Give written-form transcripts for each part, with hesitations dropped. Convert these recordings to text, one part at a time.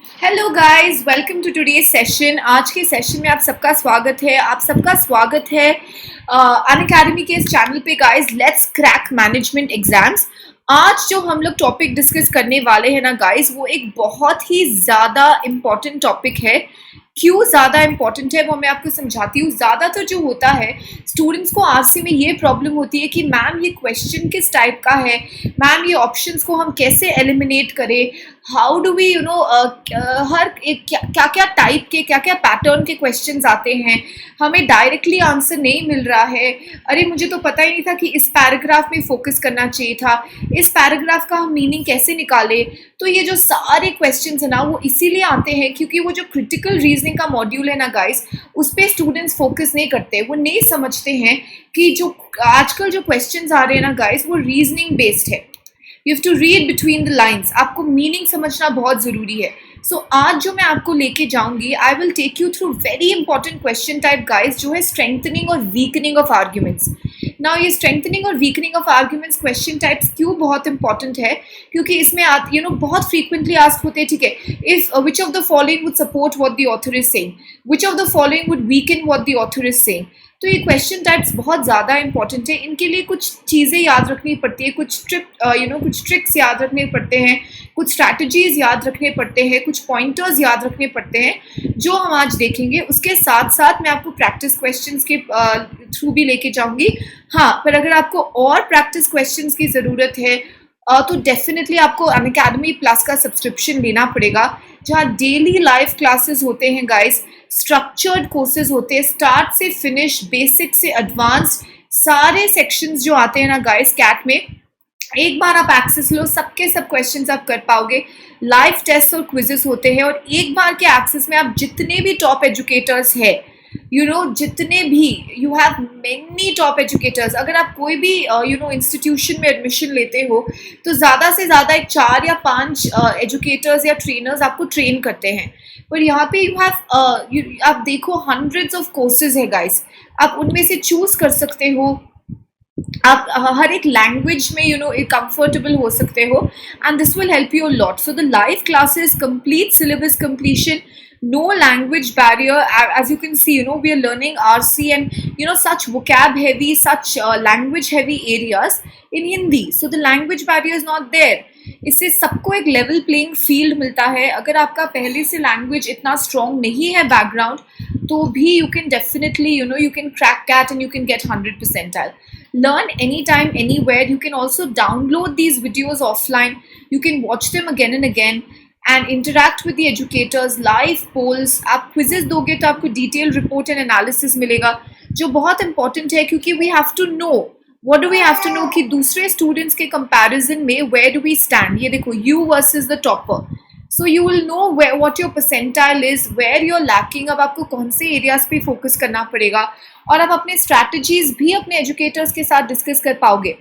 Hello guys, welcome to today session. आज के session में आप सबका स्वागत है। अन अकेडमी के इस चैनल पे guys, let's crack management exams. आज जो हम लोग टॉपिक डिस्कस करने वाले हैं ना गाइस, वो एक बहुत ही ज़्यादा इम्पॉर्टेंट टॉपिक है। क्यों ज़्यादा इम्पॉर्टेंट है वो मैं आपको समझाती हूँ। ज़्यादातर जो होता है स्टूडेंट्स को आरसी में ये प्रॉब्लम होती है कि मैम ये क्वेश्चन किस टाइप का है, मैम ये ऑप्शंस को हम कैसे एलिमिनेट करें, हाउ डू वी हर एक क्या क्या टाइप के क्या क्या पैटर्न के क्वेश्चंस आते हैं, हमें डायरेक्टली आंसर नहीं मिल रहा है। अरे मुझे तो पता ही नहीं था कि इस पैराग्राफ में फोकस करना चाहिए था, इस पैराग्राफ का हम मीनिंग कैसे निकाले। तो ये जो सारे क्वेश्चंस है ना, वो इसीलिए आते हैं क्योंकि वो जो क्रिटिकल रीजनिंग का मॉड्यूल है ना गाइस, उस पर स्टूडेंट्स फोकस नहीं करते। वो नहीं समझते हैं कि जो आजकल जो क्वेश्चंस आ रहे हैं ना गाइस, वो रीजनिंग बेस्ड है। You have to read between the lines, आपको मीनिंग समझना बहुत ज़रूरी है। सो आज जो मैं आपको लेके जाऊंगी, I will take you through very important question type guys, जो है स्ट्रेंथनिंग और वीकनिंग ऑफ आर्ग्यूमेंट्स। नाउ ये स्ट्रेंथनिंग और weakening of arguments question types क्यों बहुत इंपॉर्टेंट है, क्योंकि इसमें बहुत फ्रीक्वेंटली आस्क होते हैं, ठीक है, if which of the following would support what the author is saying, which of the following would weaken what the author is saying. तो ये क्वेश्चन टाइप्स बहुत ज़्यादा इंपॉर्टेंट है। इनके लिए कुछ चीज़ें याद रखनी पड़ती है, कुछ ट्रिक्स याद रखने पड़ते हैं, कुछ स्ट्रैटेजीज याद रखने पड़ते हैं, कुछ पॉइंटर्स याद रखने पड़ते हैं, जो हम आज देखेंगे। उसके साथ साथ मैं आपको प्रैक्टिस क्वेश्चंस के थ्रू भी लेके जाऊंगी। हाँ, पर अगर आपको और प्रैक्टिस क्वेश्चंस की ज़रूरत है तो डेफिनेटली आपको अनअकैडमी प्लस का सब्सक्रिप्शन लेना पड़ेगा, जहाँ डेली लाइव क्लासेस होते हैं गाइस, स्ट्रक्चर्ड कोर्सेज होते हैं, स्टार्ट से फिनिश, बेसिक से एडवांस्ड, सारे सेक्शंस जो आते हैं ना गाइस कैट में, एक बार आप एक्सेस लो, सबके सब क्वेश्चंस आप कर पाओगे। लाइव टेस्ट और क्विजेस होते हैं, और एक बार के एक्सेस में आप जितने भी टॉप एजुकेटर्स हैं, जितने भी you have many top educators, अगर आप कोई भी इंस्टीट्यूशन में एडमिशन लेते हो तो ज़्यादा से ज़्यादा एक 4 या 5 एजुकेटर्स या ट्रेनर्स आपको ट्रेन करते हैं। पर यहाँ पे आप देखो हंड्रेड्स ऑफ कोर्सेज है गाइस, आप उनमें से चूज कर सकते हो। आप हर एक लैंग्वेज में कंफर्टेबल हो सकते हो, and this will help you a lot. So the live classes, complete syllabus completion, no language barrier. As you can see, we are learning RC and such vocab heavy, such language heavy areas in Hindi, so the language barrier is not there. इससे सबको एक level playing field मिलता है। अगर आपका पहले से language इतना स्ट्रॉन्ग नहीं है बैकग्राउंड, तो भी you can definitely you can crack CAT and you can get 100 percentile. Learn anytime, anywhere. You can also download these videos offline. You can watch them again and again and interact with the educators, live polls. आप quizzes दोगे तो आपको detailed report and analysis मिलेगा, जो बहुत important है, क्योंकि we have to know, what do we have to know कि दूसरे students के comparison में where do we stand। ये देखो, you versus the topper, so you will know what your percentile is, where you're lacking। अब आपको कौन से areas पे focus करना पड़ेगा, और आप अपने strategies भी अपने educators के साथ discuss कर पाओगे।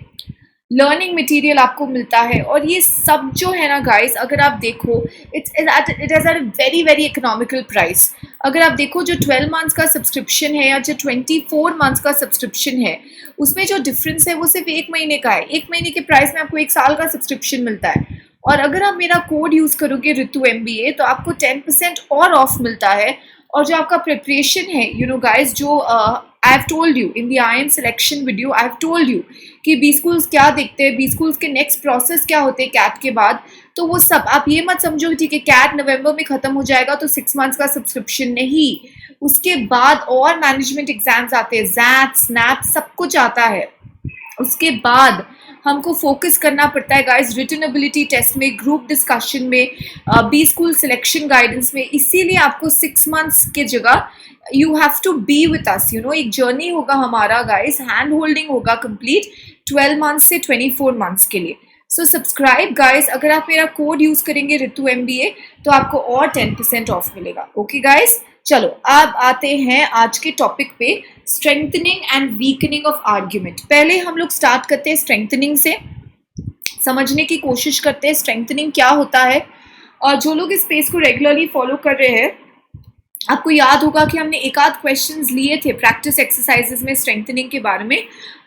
लर्निंग मटेरियल आपको मिलता है, और ये सब जो है ना गाइस, अगर आप देखो it is at a very very economical price. अगर आप देखो जो 12 मंथ्स का सब्सक्रिप्शन है या जो 24 मंथ्स का सब्सक्रिप्शन है, उसमें जो डिफरेंस है वो सिर्फ 1 महीने का है। 1 महीने के प्राइस में आपको 1 साल का सब्सक्रिप्शन मिलता है। और अगर आप मेरा कोड यूज़ करोगे ऋतु MBA, तो आपको 10% और ऑफ मिलता है। और जो आपका प्रिपरेशन है गाइस, जो I have told you in the IIM selection video, I have told you कि बी स्कूल्स क्या देखते हैं, बी स्कूल्स के नेक्स्ट प्रोसेस क्या होते हैं कैट के बाद। तो वो सब आप ये मत समझो ठीक है कैट नवंबर में ख़त्म हो जाएगा तो 6 मंथ्स का सब्सक्रिप्शन नहीं। उसके बाद और मैनेजमेंट एग्जाम्स आते हैं, जैट स्नैप सब कुछ आता है। उसके बाद हमको फोकस करना पड़ता है गाइस रिटन एबिलिटी टेस्ट में, ग्रुप डिस्कशन में, बी स्कूल सिलेक्शन गाइडेंस में। इसीलिए आपको 6 मंथ्स के जगह you have to be with us. एक जर्नी होगा हमारा गाइस, हैंड होल्डिंग होगा कंप्लीट 12 मंथ्स से 24 मंथ्स के लिए। सो सब्सक्राइब गाइस, अगर आप मेरा कोड यूज करेंगे ऋतु MBA तो आपको और 10% ऑफ मिलेगा। ओके गाइस, चलो अब आते हैं आज के टॉपिक पे, strengthening and weakening of argument. पहले हम लोग स्टार्ट करते हैं स्ट्रेंथनिंग से, समझने की कोशिश करते हैं स्ट्रेंथनिंग क्या होता है। और जो लोग इस स्पेस को रेगुलरली फॉलो कर रहे हैं आपको याद होगा कि हमने एक आध क्वेश्चंस लिए थे प्रैक्टिस एक्सरसाइजेस में स्ट्रेंथनिंग के बारे में।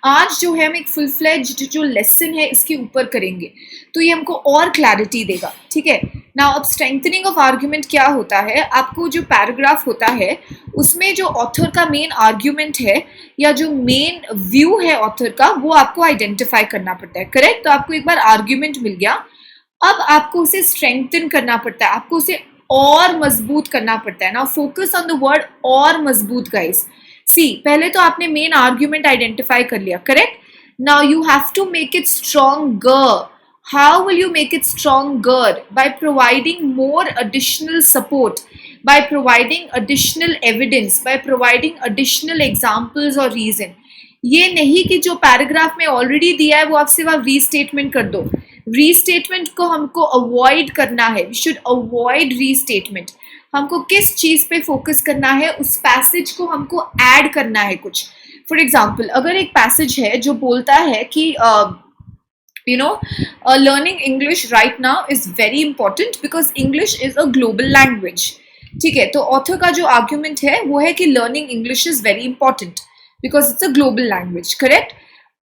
आज जो है हम एक फुल फ्लेज्ड जो लेसन है इसके ऊपर करेंगे, तो ये हमको और क्लैरिटी देगा, ठीक है ना। अब स्ट्रेंथनिंग ऑफ आर्ग्यूमेंट क्या होता है, आपको जो पैराग्राफ होता है उसमें जो ऑथर का मेन आर्ग्यूमेंट है या जो मेन व्यू है ऑथर का, वो आपको आइडेंटिफाई करना पड़ता है, करेक्ट। तो आपको एक बार आर्ग्यूमेंट मिल गया, अब आपको उसे स्ट्रेंथन करना पड़ता है, आपको उसे और मजबूत करना पड़ता है ना। फोकस ऑन द वर्ड और मजबूत गाइस। सी, पहले तो आपने मेन आर्ग्यूमेंट आइडेंटिफाई कर लिया, correct. Now you have to make it stronger. How will you make it stronger? By providing more additional support, by providing additional evidence, by providing additional examples और reason। ये नहीं कि जो paragraph में already दिया है वो आप सिर्फ आप रीस्टेटमेंट कर दो। रीस्टेटमेंट को हमको अवॉइड करना है, वी शुड अवॉइड रीस्टेटमेंट। हमको किस चीज पे फोकस करना है, उस पैसेज को हमको ऐड करना है कुछ। फॉर एग्जाम्पल, अगर एक पैसेज है जो बोलता है कि learning English right now is very important because English is a global language, ठीक है। तो ऑथर का जो आर्ग्यूमेंट है वो है कि learning English is very important because it's a global language, correct.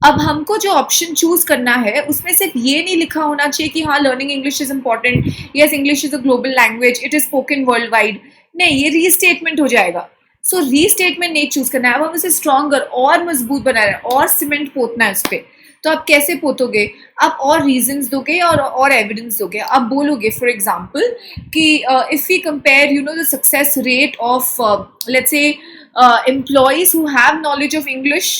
अब हमको जो ऑप्शन चूज करना है उसमें सिर्फ ये नहीं लिखा होना चाहिए कि हाँ learning English is important, yes English is a global language, it is spoken world wide. नहीं, ये रीस्टेटमेंट हो जाएगा। सो रीस्टेटमेंट नहीं चूज करना है, अब हम उसे स्ट्रॉन्गर और मजबूत बना रहे हैं और सीमेंट पोतना है उस पर। तो आप कैसे पोतोगे? आप और रीजंस दोगे और एविडेंस दोगे। आप बोलोगे फॉर एग्जांपल कि if we compare the success rate of let's say employees who have knowledge of English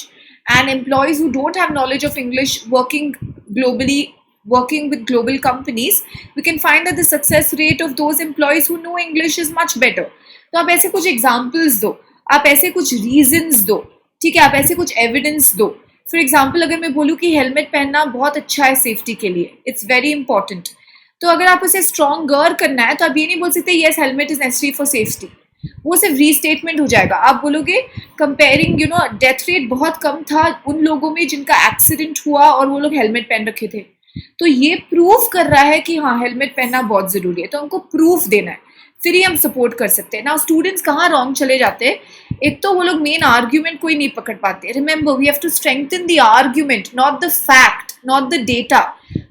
and employees who don't have knowledge of English working globally, working with global companies, we can find that the success rate of those employees who know English is much better। तो आप ऐसे कुछ examples दो, आप ऐसे कुछ reasons दो, ठीक है, आप ऐसे कुछ एविडेंस दो। फॉर एग्जाम्पल, अगर मैं बोलूँ कि हेलमेट पहनना बहुत अच्छा है सेफ्टी के लिए, इट्स वेरी इंपॉर्टेंट, तो अगर आप उसे स्ट्रॉन्गर करना है तो आप ये नहीं बोल सकते yes helmet is necessary for safety, वो सिर्फ रीस्टेटमेंट हो जाएगा। आप बोलोगे कंपेयरिंग डेथ रेट बहुत कम था उन लोगों में जिनका एक्सीडेंट हुआ और वो लोग हेलमेट पहन रखे थे, तो ये प्रूफ कर रहा है कि हाँ हेलमेट पहनना बहुत जरूरी है, तो हमको प्रूफ देना है, फिर ही हम सपोर्ट कर सकते हैं ना। स्टूडेंट्स कहाँ रॉन्ग चले जाते हैं, एक तो वो लोग मेन आर्ग्यूमेंट कोई नहीं पकड़ पाते। Remember, we have to strengthen the argument, not the fact, not the data.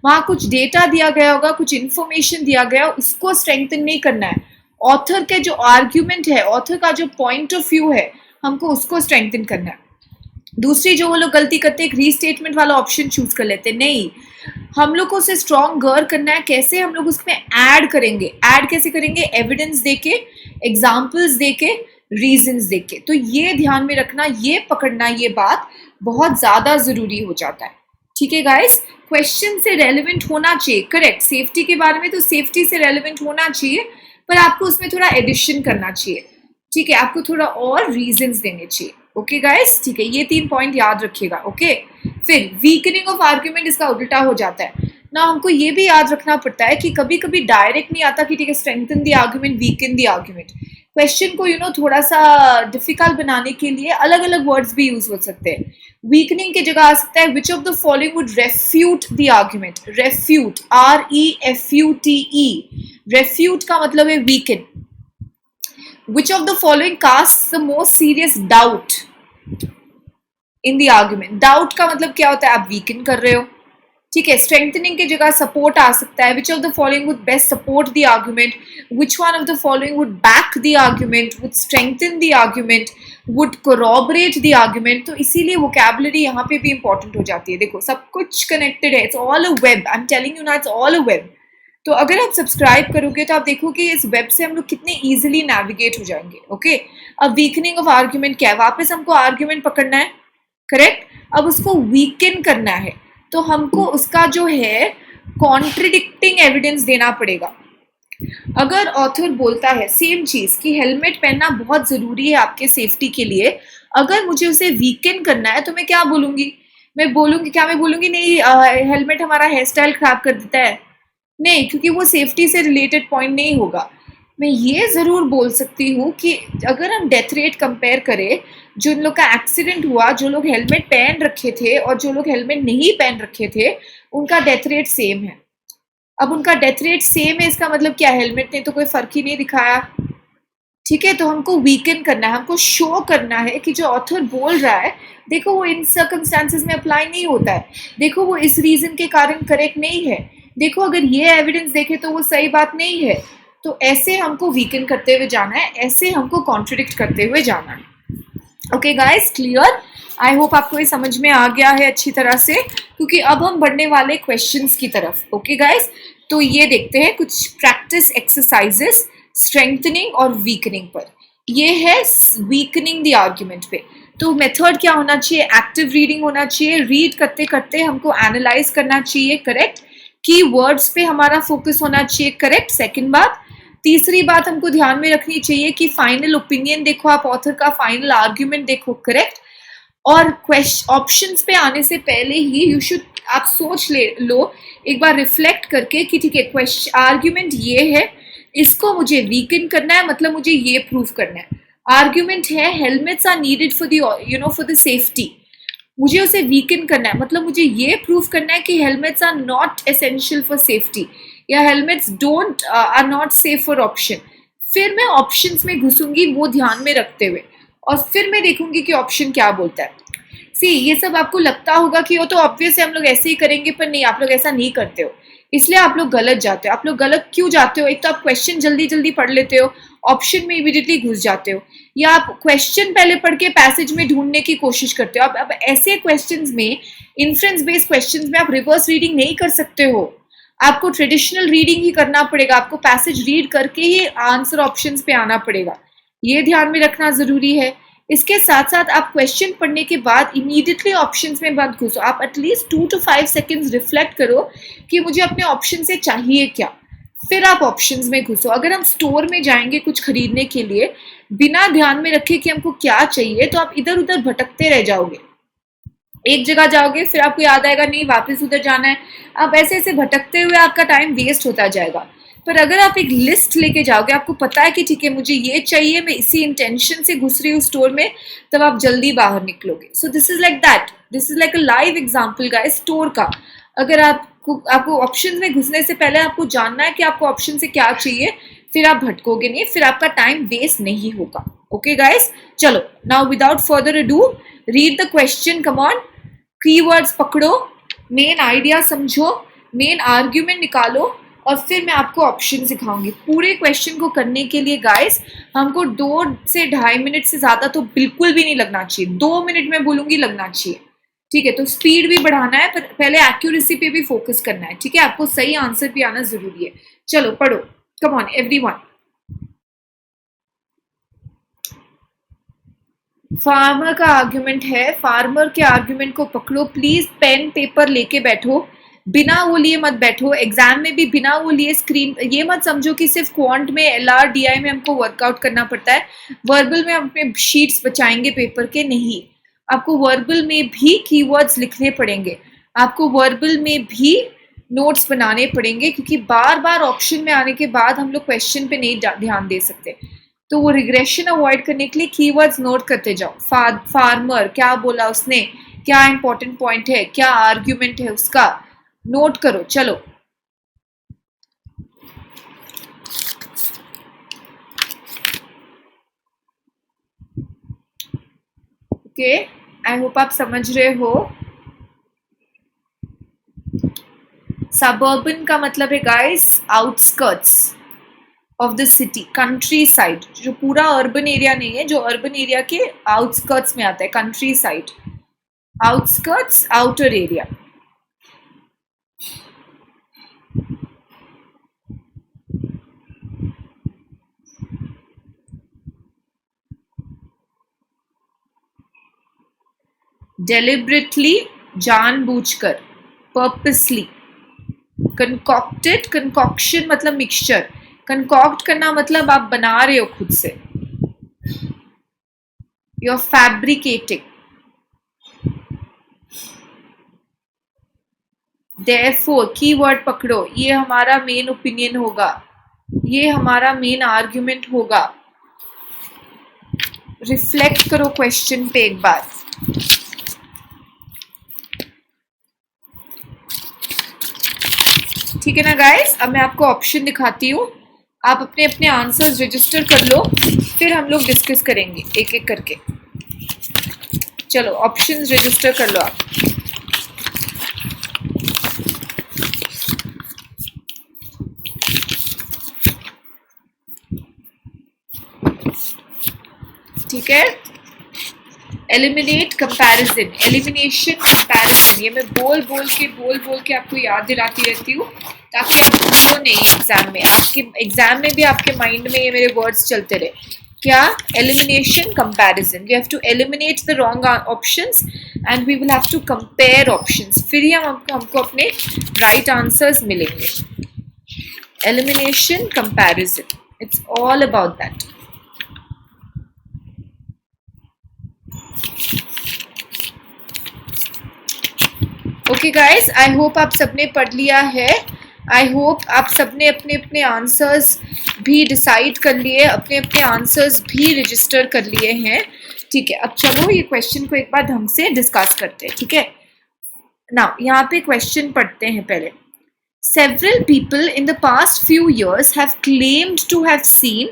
वहां कुछ डेटा दिया गया होगा, कुछ इंफॉर्मेशन दिया गया, उसको स्ट्रेंथन नहीं करना है। ऑथर के जो आर्ग्यूमेंट है, ऑथर का जो पॉइंट ऑफ व्यू है, हमको उसको स्ट्रेंथन करना है। दूसरी जो वो लोग गलती करते हैं, एक रीस्टेटमेंट वाला ऑप्शन चूज कर लेते हैं। नहीं, हम लोग को उसे स्ट्रॉन्गर करना है। कैसे? हम लोग उसमें ऐड करेंगे। ऐड कैसे करेंगे? एविडेंस देके, एग्जाम्पल्स देके, रीजंस देके। तो ये ध्यान में रखना, ये पकड़ना, ये बात बहुत ज्यादा जरूरी हो जाता है, ठीक है गाइस। क्वेश्चन से रेलेवेंट होना चाहिए, करेक्ट। सेफ्टी के बारे में तो सेफ्टी से रेलेवेंट होना चाहिए, पर आपको उसमें थोड़ा एडिशन करना चाहिए, ठीक है, आपको थोड़ा और रीजंस देने चाहिए। ओके गाइस, ठीक है, ये 3 पॉइंट याद रखिएगा। ओके, फिर वीकनिंग ऑफ आर्ग्यूमेंट, इसका उल्टा हो जाता है ना। हमको ये भी याद रखना पड़ता है कि कभी कभी डायरेक्ट नहीं आता कि ठीक है strengthen the argument, weaken the argument. Question को थोड़ा सा डिफिकल्ट बनाने के लिए अलग अलग वर्ड्स भी यूज हो सकते हैं। वीकनिंग की जगह आ सकता है which of the following would refute the argument. Refute, REFUTE, refute का मतलब है weaken. Which of the following casts the most serious doubt in the argument? Doubt का मतलब क्या होता है? आप weaken कर रहे हो, ठीक है। strengthening की जगह support आ सकता है। Which of the following would best support the argument? Which one of the following would back the argument? Would strengthen the argument? Would corroborate the argument? तो इसीलिए vocabulary यहाँ पे भी important हो जाती है। देखो, सब कुछ connected है, it's all a web, I'm telling you now, it's all a web। तो अगर आप सब्सक्राइब करोगे तो आप देखोगे इस वेब से हम लोग कितने इजीली नेविगेट हो जाएंगे। ओके, अब वीकनिंग ऑफ आर्ग्यूमेंट क्या है? वापस हमको आर्ग्यूमेंट पकड़ना है, करेक्ट। अब उसको वीकन करना है, तो हमको उसका जो है कॉन्ट्रडिक्टिंग एविडेंस देना पड़ेगा। अगर ऑथर बोलता है सेम चीज कि हेलमेट पहनना बहुत जरूरी है आपके सेफ्टी के लिए, अगर मुझे उसे वीकन करना है तो मैं क्या बोलूंगी? मैं बोलूंगी नहीं हेलमेट हमारा हेयर स्टाइल खराब कर देता है? नहीं, क्योंकि वो सेफ्टी से रिलेटेड पॉइंट नहीं होगा। मैं ये जरूर बोल सकती हूँ कि अगर हम डेथ रेट कंपेयर करें, जो इन लोग का एक्सीडेंट हुआ, जो लोग हेलमेट पहन रखे थे और जो लोग हेलमेट नहीं पहन रखे थे, उनका डेथ रेट सेम है। अब उनका डेथ रेट सेम है, इसका मतलब क्या? हेलमेट ने तो कोई फर्क ही नहीं दिखाया, ठीक है, तो हमको वीकन करना है, हमको शो करना है कि जो ऑथर बोल रहा है, देखो वो इन सर्कमस्टांसेस में अप्लाई नहीं होता है, देखो वो इस रीजन के कारण करेक्ट नहीं है, देखो अगर ये एविडेंस देखे तो वो सही बात नहीं है। तो ऐसे हमको वीकन करते हुए जाना है, ऐसे हमको कॉन्ट्रडिक्ट करते हुए जाना है। Okay guys, clear? I hope आपको ये समझ में आ गया है अच्छी तरह से, क्योंकि अब हम बढ़ने वाले क्वेश्चंस की तरफ। ओके गाइस, तो ये देखते हैं कुछ प्रैक्टिस एक्सरसाइजेस स्ट्रेंथनिंग और वीकनिंग पर। ये है वीकनिंग द आर्ग्यूमेंट पे। तो मेथड क्या होना चाहिए? एक्टिव रीडिंग होना चाहिए, रीड करते करते हमको एनालाइज करना चाहिए, करेक्ट। की वर्ड्स पे हमारा फोकस होना चाहिए, करेक्ट। सेकंड बात, तीसरी बात हमको ध्यान में रखनी चाहिए कि फाइनल ओपिनियन देखो, आप ऑथर का फाइनल आर्ग्यूमेंट देखो, करेक्ट। और ऑप्शंस पे आने से पहले ही यू शुड, आप सोच लो एक बार रिफ्लेक्ट करके कि ठीक है, क्वेश्चन आर्ग्यूमेंट ये है, इसको मुझे वीकन करना है, मतलब मुझे ये प्रूव करना है। आर्ग्यूमेंट है helmets are needed for the for the safety, मुझे उसे वीकन करना है, मतलब मुझे ये प्रूव करना है कि helmets are not essential for safety, या helmets don't are not safe for option. फिर मैं ऑप्शंस में घुसूंगी वो ध्यान में रखते हुए, और फिर मैं देखूंगी कि ऑप्शन क्या बोलता है। सी, ये सब आपको लगता होगा कि वो तो ऑब्वियस है, हम लोग ऐसे ही करेंगे, पर नहीं, आप लोग ऐसा नहीं करते हो, इसलिए आप लोग गलत जाते हो। आप लोग गलत क्यों जाते हो? एक तो आप क्वेश्चन जल्दी जल्दी पढ़ लेते हो, ऑप्शन में इमीडिएटली घुस जाते हो, या आप क्वेश्चन पहले पढ़ के पैसेज में ढूंढने की कोशिश करते हो। अब ऐसे क्वेश्चंस में, इन्फ्रेंस बेस्ड क्वेश्चंस में आप रिवर्स रीडिंग नहीं कर सकते हो, आपको ट्रेडिशनल रीडिंग ही करना पड़ेगा, आपको पैसेज रीड करके ही आंसर ऑप्शंस पे आना पड़ेगा, ये ध्यान में रखना जरूरी है। इसके साथ साथ आप क्वेश्चन पढ़ने के बाद इमीडिएटली ऑप्शंस में मत घुसो, आप एटलीस्ट 2 to 5 सेकेंड्स रिफ्लेक्ट करो कि मुझे अपने ऑप्शन से चाहिए क्या, फिर आप ऑप्शंस में घुसो। अगर हम स्टोर में जाएंगे कुछ खरीदने के लिए बिना ध्यान में रखे कि हमको क्या चाहिए, तो आप इधर उधर भटकते रह जाओगे, एक जगह जाओगे फिर आपको याद आएगा नहीं वापस उधर जाना है, आप ऐसे ऐसे भटकते हुए आपका टाइम वेस्ट होता जाएगा। पर अगर आप एक लिस्ट लेके जाओगे, आपको पता है कि ठीक है मुझे ये चाहिए, मैं इसी इंटेंशन से घुस रही हूँ स्टोर में, तब आप जल्दी बाहर निकलोगे। So this is like that, this is like a live example guys store का। अगर आपको ऑप्शन में घुसने से पहले आपको जानना है कि आपको ऑप्शन से क्या चाहिए, फिर आप भटकोगे नहीं, फिर आपका टाइम वेस्ट नहीं होगा। ओके गाइस, चलो now without further ado read the question, come on. Keywords पकड़ो, मेन आइडिया समझो, मेन आर्ग्यूमेंट निकालो, और फिर मैं आपको ऑप्शन सिखाऊंगी। पूरे क्वेश्चन को करने के लिए गाइस हमको 2 से 2.5 मिनट से ज्यादा तो बिल्कुल भी नहीं लगना चाहिए, 2 मिनट में बोलूंगी लगना चाहिए, ठीक है। तो स्पीड भी बढ़ाना है, पर पहले एक्यूरेसी पे भी फोकस करना है, ठीक है, आपको सही आंसर भी आना जरूरी है। चलो पढ़ो, कम ऑन एवरीवन। फार्मर का आर्ग्यूमेंट है, फार्मर के आर्ग्यूमेंट को पकड़ो, प्लीज पेन पेपर लेके बैठो, बिना वो लिए मत बैठो, एग्जाम में भी बिना वो लिए स्क्रीन, ये मत समझो कि सिर्फ क्वांट में एलआर डीआई में हमको वर्कआउट करना पड़ता है, वर्बल में हम अपने शीट्स बचाएंगे पेपर के, नहीं, आपको वर्बल में भी कीवर्ड्स लिखने पड़ेंगे, आपको वर्बल में भी नोट्स बनाने पड़ेंगे, क्योंकि बार बार ऑप्शन में आने के बाद हम लोग क्वेश्चन पे नहीं ध्यान दे सकते। तो वो रिग्रेशन अवॉइड करने के लिए कीवर्ड्स नोट करते जाओ। फार्मर क्या बोला उसने, क्या इंपॉर्टेंट पॉइंट है, क्या आर्ग्यूमेंट है उसका, नोट करो। चलो ओके, आई होप आप समझ रहे हो। सबर्बन का मतलब है guys outskirts of the city, country side, जो पूरा अर्बन एरिया नहीं है, जो अर्बन एरिया के आउटस्कर्ट्स में आता है, countryside, outskirts, outer area. Deliberately, जानबूझकर, पर्पसली। कंकॉक्टेड, कंकॉक्शन मतलब मिक्सचर, कंकॉक्ट करना मतलब आप बना रहे हो खुद से, you are fabricating. Therefore, keyword पकड़ो, ये हमारा मेन ओपिनियन होगा, ये हमारा मेन आर्ग्यूमेंट होगा। रिफ्लेक्ट करो क्वेश्चन पे एक बार। ठीक है ना गाइस, अब मैं आपको ऑप्शन दिखाती हूँ, आप अपने अपने आंसर्स रजिस्टर कर लो, फिर हम लोग डिस्कस करेंगे एक एक करके। चलो ऑप्शंस रजिस्टर कर लो आप। ठीक है, एलिमिनेट कंपैरिजन, एलिमिनेशन कंपैरिजन, ये मैं बोल बोल के आपको याद दिलाती रहती हूँ ताकि आप भूलो नहीं एग्जाम में, आपके एग्जाम में भी आपके माइंड में ये मेरे वर्ड्स चलते रहे। क्या? Elimination comparison, we have to eliminate the wrong options and we will have to compare options, फिर ही हमको अपने राइट आंसर्स मिलेंगे। Elimination comparison, it's all about that. Okay guys, I hope आप सबने पढ़ लिया है। आई होप आप सबने अपने अपने आंसर्स भी डिसाइड कर लिए, अपने अपने आंसर्स भी रजिस्टर कर लिए हैं। ठीक है, अब चलो ये क्वेश्चन को एक बार ढंग से डिस्कस करते हैं। ठीक है ना, यहाँ पे क्वेश्चन पढ़ते हैं पहले। Several people in the past few years have claimed to have seen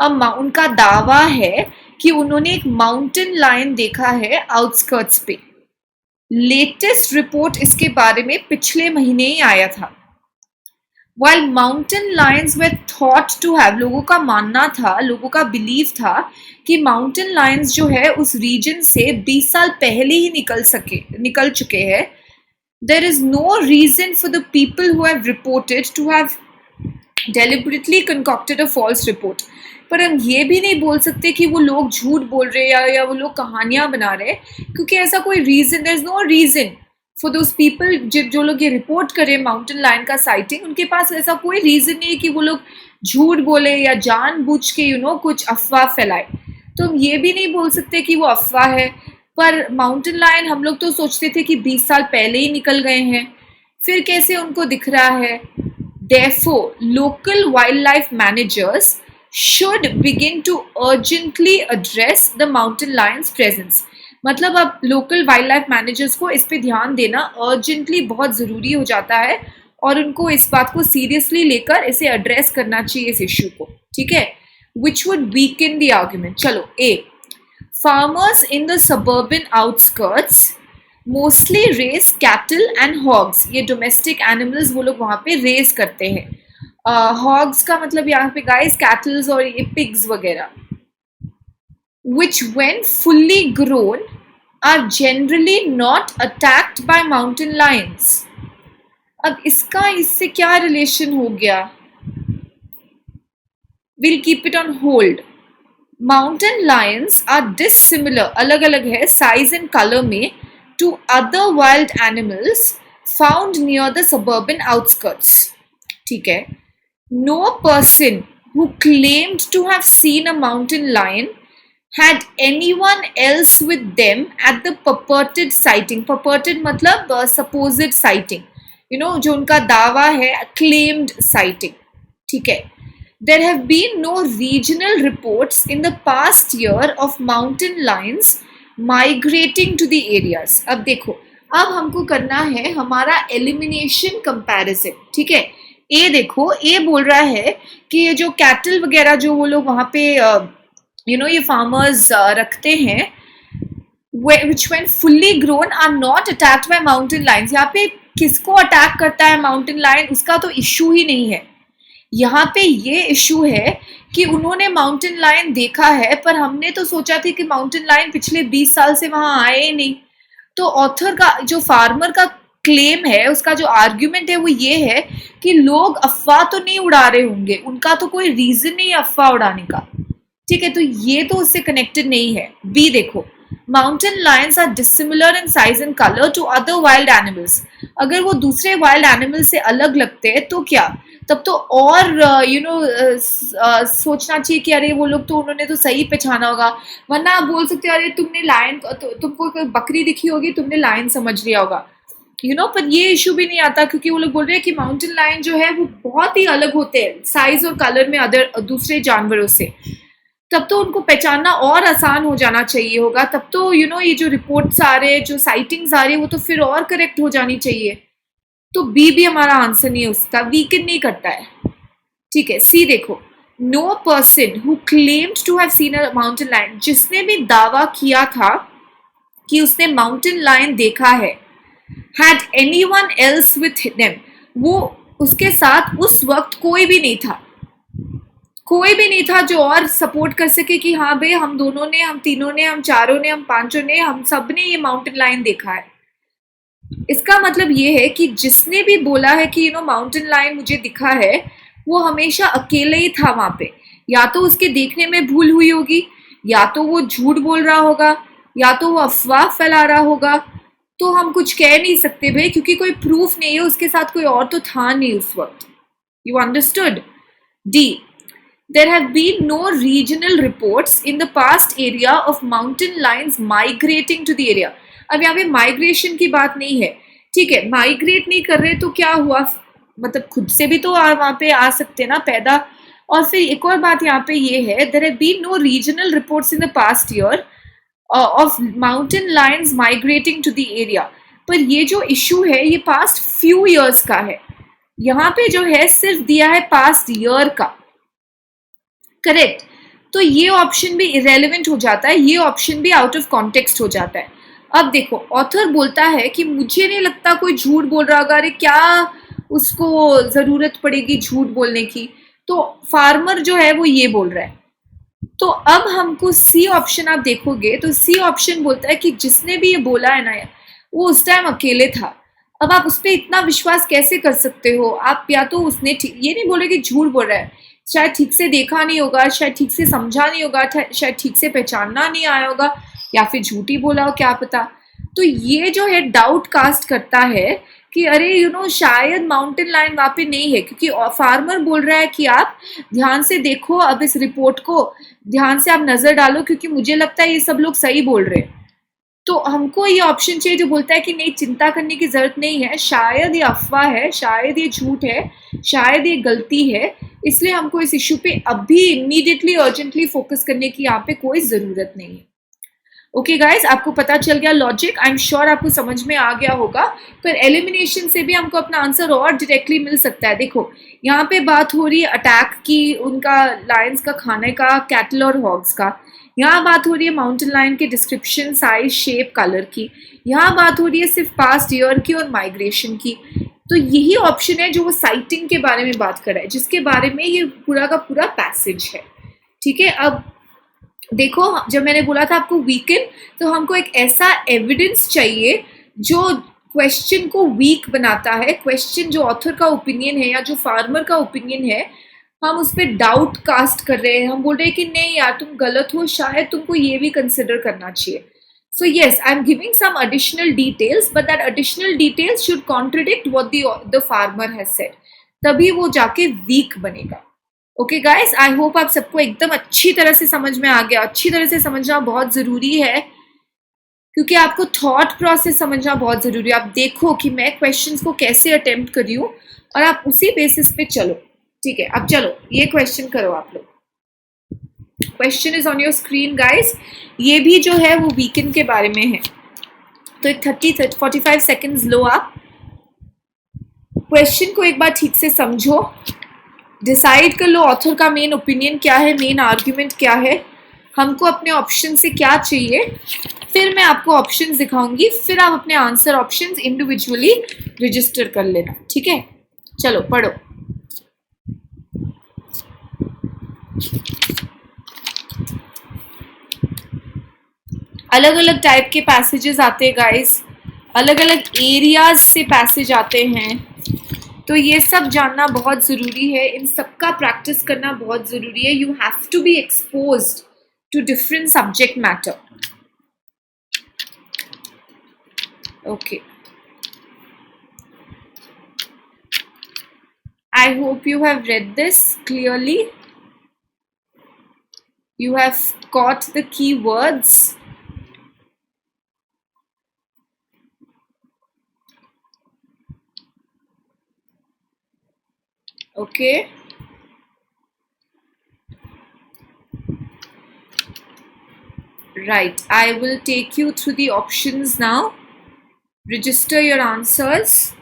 उनका दावा है कि उन्होंने एक माउंटेन लायन देखा है आउटस्कर्ट्स पे। लेटेस्ट रिपोर्ट इसके बारे में पिछले महीने ही आया था। While mountain lions were thought to have, लोगों का मानना था, लोगों का बिलीव था कि माउंटेन लायंस जो है उस रीजन से 20 साल पहले ही निकल चुके हैं। There is no reason for the people who have reported to have deliberately concocted a false report. पर हम ये भी नहीं बोल सकते कि वो लोग झूठ बोल रहे हैं या वो लोग कहानियां बना रहे हैं, क्योंकि ऐसा कोई reason, there is no reason for those people जो लोग ये रिपोर्ट करें माउंटेन लायन का साइटिंग, उनके पास ऐसा कोई रीजन नहीं है कि वो लोग झूठ बोले या जानबूझ के कुछ अफवाह फैलाए। तो हम ये भी नहीं बोल सकते कि वो अफवाह है। पर माउंटेन लायन हम लोग तो सोचते थे कि 20 साल पहले ही निकल गए हैं, फिर कैसे उनको दिख रहा है। Therefore, local wildlife managers should begin to urgently address the mountain lion's presence. मतलब अब लोकल वाइल्ड लाइफ मैनेजर्स को इस पे ध्यान देना अर्जेंटली बहुत ज़रूरी हो जाता है और उनको इस बात को सीरियसली लेकर इसे एड्रेस करना चाहिए, इस इश्यू को। ठीक है, which would weaken the argument. चलो, A, farmers in the suburban outskirts mostly raise cattle and hogs, ये डोमेस्टिक एनिमल्स वो लोग वहाँ पे रेस करते हैं। हॉग्स का मतलब यहाँ पे गाइस कैटल्स और ये पिग्स वगैरह। which when fully grown are generally not attacked by mountain lions. अब इसका इससे क्या रिलेशन हो गया? We'll keep it on hold. Mountain lions are dissimilar, अलग अलग है size and color में, to other wild animals found near the suburban outskirts. ठीक है, no person who claimed to have seen a mountain lion had anyone else with them at the purported sighting. Purported मतलब supposed sighting, जो उनका दावा है, claimed sighting. ठीक है, there have been no regional reports in the past year of mountain lions migrating to the areas. अब देखो, अब हमको करना है हमारा एलिमिनेशन कंपैरिजन। ठीक है, ए देखो, ए बोल रहा है कि ये जो कैटल वगैरह जो वो लोग वहाँ पे ये फार्मर्स रखते हैं, which when fully grown are not attacked by mountain lions. यहाँ पे किसको अटैक करता है माउंटेन लायन, उसका तो इशू ही नहीं है। यहाँ पे ये इशू है कि उन्होंने माउंटेन लायन देखा है, पर हमने तो सोचा थी कि माउंटेन लायन पिछले 20 साल से वहां आए ही नहीं। तो ऑथर का, जो फार्मर का क्लेम है, उसका जो आर्ग्यूमेंट है वो ये है कि लोग अफवाह तो नहीं उड़ा रहे होंगे, उनका तो कोई रीजन नहीं है अफवाह उड़ाने का। ठीक है, तो ये तो उससे कनेक्टेड नहीं है। बी देखो, mountain lions are dissimilar in size and colour to other wild animals. अगर वो दूसरे वाइल्ड एनिमल से अलग लगते हैं तो क्या, तब तो और सोचना चाहिए कि अरे वो लोग तो, उन्होंने तो सही पहचाना होगा। वरना आप बोल सकते हो अरे तुमने लायन, तुमको कोई बकरी दिखी होगी, तुमने लायन समझ लिया होगा। पर ये इशू भी नहीं आता क्योंकि वो लोग बोल रहे हैं कि माउंटेन लायन जो है वो बहुत ही अलग होते हैं साइज और कलर में अदर दूसरे जानवरों से। तब तो उनको पहचानना और आसान हो जाना चाहिए होगा। तब तो ये जो रिपोर्ट्स आ रहे हैं, जो साइटिंग्स आ रही है, वो तो फिर और करेक्ट हो जानी चाहिए। तो बी भी हमारा आंसर नहीं हो सकता, वीकन नहीं करता है। ठीक है, सी देखो, no person who claimed to have seen a mountain lion, जिसने भी दावा किया था कि उसने माउंटेन लायन देखा है, had anyone else with them, वो उसके साथ उस वक्त कोई भी नहीं था, कोई भी नहीं था जो और सपोर्ट कर सके कि हाँ भाई हम दोनों ने, हम तीनों ने, हम चारों ने, हम पांचों ने, हम सब ने ये माउंटेन लायन देखा है। इसका मतलब ये है कि जिसने भी बोला है कि माउंटेन लायन मुझे दिखा है, वो हमेशा अकेले ही था वहां पे। या तो उसके देखने में भूल हुई होगी, या तो वो झूठ बोल रहा होगा, या तो वो अफवाह फैला रहा होगा। तो हम कुछ कह नहीं सकते भाई, क्योंकि कोई प्रूफ नहीं है, उसके साथ कोई और तो था नहीं उस वक्त। You understood? D, there have been no regional reports in the past area of mountain lions migrating to the area. अब यहाँ पे माइग्रेशन की बात नहीं है, ठीक है, माइग्रेट नहीं कर रहे तो क्या हुआ, मतलब खुद से भी तो वहां पे आ सकते ना पैदा। और फिर एक और बात यहाँ पे ये है, there have been no regional reports in the past year of mountain lions migrating to the area. पर ये जो इशू है ये पास्ट फ्यू ईयर्स का है, यहाँ पे जो है सिर्फ दिया है पास्ट ईयर का, करेक्ट। तो ये ऑप्शन भी इरेलीवेंट हो जाता है, ये ऑप्शन भी आउट ऑफ कॉन्टेक्स्ट हो जाता है। अब देखो, ऑथर बोलता है कि मुझे नहीं लगता कोई झूठ बोल रहा होगा, अरे क्या उसको जरूरत पड़ेगी झूठ बोलने की। तो फार्मर जो है वो ये बोल रहा है। तो अब हमको सी ऑप्शन आप देखोगे तो सी ऑप्शन बोलता है कि जिसने भी ये बोला है ना, वो उस टाइम अकेले था। अब आप उस पर इतना विश्वास कैसे कर सकते हो? आप या तो उसने ये नहीं बोले कि झूठ बोल रहा है, शायद ठीक से देखा नहीं होगा, शायद ठीक से समझा नहीं होगा, शायद ठीक से पहचानना नहीं आया होगा, या फिर झूठी बोला हो, क्या पता। तो ये जो है डाउट कास्ट करता है कि अरे शायद माउंटेन लायन वहां पे नहीं है, क्योंकि फार्मर बोल रहा है कि आप ध्यान से देखो, अब इस रिपोर्ट को ध्यान से आप नजर डालो, क्योंकि मुझे लगता है ये सब लोग सही बोल रहे हैं। तो हमको ये ऑप्शन चाहिए जो बोलता है कि नहीं, चिंता करने की जरूरत नहीं है, शायद ये अफवाह है, शायद ये झूठ है, शायद ये गलती है, इसलिए हमको इस इश्यू पे अभी इमीडिएटली अर्जेंटली फोकस करने की यहाँ पे कोई जरूरत नहीं है। ओके गाइज, आपको पता चल गया लॉजिक, आई एम श्योर आपको समझ में आ गया होगा। पर एलिमिनेशन से भी हमको अपना आंसर और डायरेक्टली मिल सकता है। देखो यहाँ पे बात हो रही है अटैक की, उनका लायंस का खाने का, कैटल और हॉग्स का। यहाँ बात हो रही है माउंटेन लायन के डिस्क्रिप्शन, साइज, शेप, कलर की। यहाँ बात हो रही है सिर्फ पास्ट ईयर की और माइग्रेशन की। तो यही ऑप्शन है जो वो साइटिंग के बारे में बात कर रहा है, जिसके बारे में ये पूरा का पूरा पैसेज है। ठीक है, अब देखो, जब मैंने बोला था आपको वीकन, तो हमको एक ऐसा एविडेंस चाहिए जो क्वेश्चन को वीक बनाता है। क्वेश्चन जो ऑथर का ओपिनियन है या जो फार्मर का ओपिनियन है, हम उस पर डाउट कास्ट कर रहे हैं, हम बोल रहे हैं कि नहीं यार तुम गलत हो, शायद तुमको ये भी कंसिडर करना चाहिए। So yes, I'm giving some additional details, but that additional details should contradict what the farmer has said. तभी वो जाके weak बनेगा। ओके गाइस, आई होप आप सबको एकदम अच्छी तरह से समझ में आ गया। अच्छी तरह से समझना बहुत जरूरी है, क्योंकि आपको थॉट प्रोसेस समझना बहुत जरूरी है। आप देखो कि मैं क्वेश्चंस को कैसे अटेम्प्ट कर रही हूँ और आप उसी बेसिस पे चलो। ठीक है, अब चलो ये क्वेश्चन करो आप लोग। Question is on your screen guys. ये भी जो है वो वीकेंड के बारे में है, तो एक 45 सेकेंड्स लो आप। क्वेश्चन को एक बार ठीक से समझो, डिसाइड कर लो ऑथर का मेन ओपिनियन क्या है, मेन आर्ग्यूमेंट क्या है, हमको अपने ऑप्शन से क्या चाहिए। फिर मैं आपको ऑप्शंस दिखाऊंगी, फिर आप अपने आंसर ऑप्शंस इंडिविजुअली रजिस्टर कर लेना। ठीक है, चलो पढ़ो। अलग अलग टाइप के पैसेजेस आते हैं गाइस, अलग अलग एरियाज से पैसेज आते हैं, तो ये सब जानना बहुत ज़रूरी है, इन सब का प्रैक्टिस करना बहुत ज़रूरी है। You have to be exposed to different subject matter. Okay, I hope you have read this clearly, you have caught the key words. Okay, right, I will take you through the options now. Register your answers.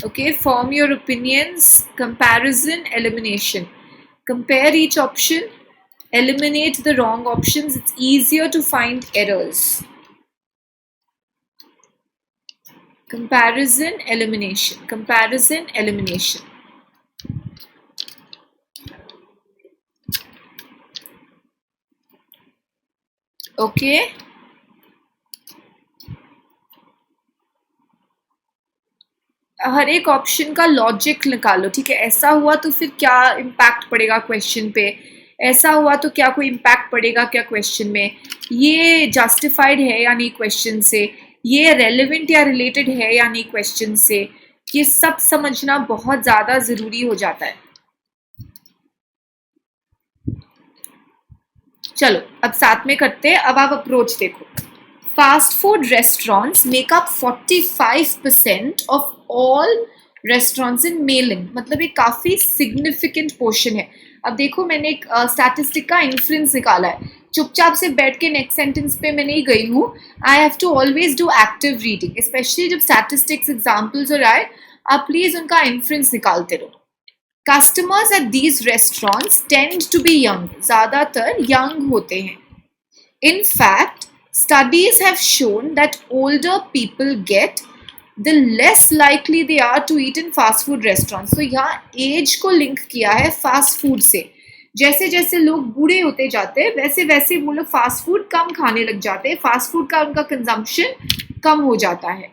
Okay, form your opinions. Comparison, elimination. Compare each option, eliminate the wrong options. It's easier to find errors. Comparison, elimination. Comparison, elimination. Okay. हर एक option का logic निकालो, ठीक है। ऐसा हुआ तो फिर क्या इम्पैक्ट पड़ेगा क्वेश्चन पे, ऐसा हुआ तो क्या कोई इम्पैक्ट पड़ेगा क्या क्वेश्चन में, ये जस्टिफाइड है या नहीं क्वेश्चन से, ये रेलेवेंट या रिलेटेड है या नहीं क्वेश्चन से, ये सब समझना बहुत ज़्यादा ज़रूरी हो जाता है। चलो अब साथ में करते हैं। अब आप अप्रोच देखो। Fast food restaurants make up 45% of all restaurants in Mayland, मतलब ये काफ़ी सिग्निफिकेंट पोर्शन है। अब देखो मैंने एक स्टैटिस्टिक का इन्फ्लुएंस निकाला है, चुपचाप से बैठ के नेक्स्ट सेंटेंस पे मैं नहीं गई हूँ। I have to always do active reading, specially जब स्टैटिस्टिक्स एग्जाम्पल्स और आए, आप प्लीज उनका इन्फ्लुएंस निकालते रहो। Customers at these restaurants tend to be young, ज़्यादातर यंग होते हैं। In fact studies have shown that older people get, the less likely they are to eat in fast food restaurants. तो यहाँ as को link किया है fast food से। जैसे जैसे लोग बूढ़े होते जाते हैं वैसे वैसे वो लोग फास्ट फूड कम खाने लग जाते हैं, फास्ट फूड का उनका कंजम्पशन कम हो जाता है।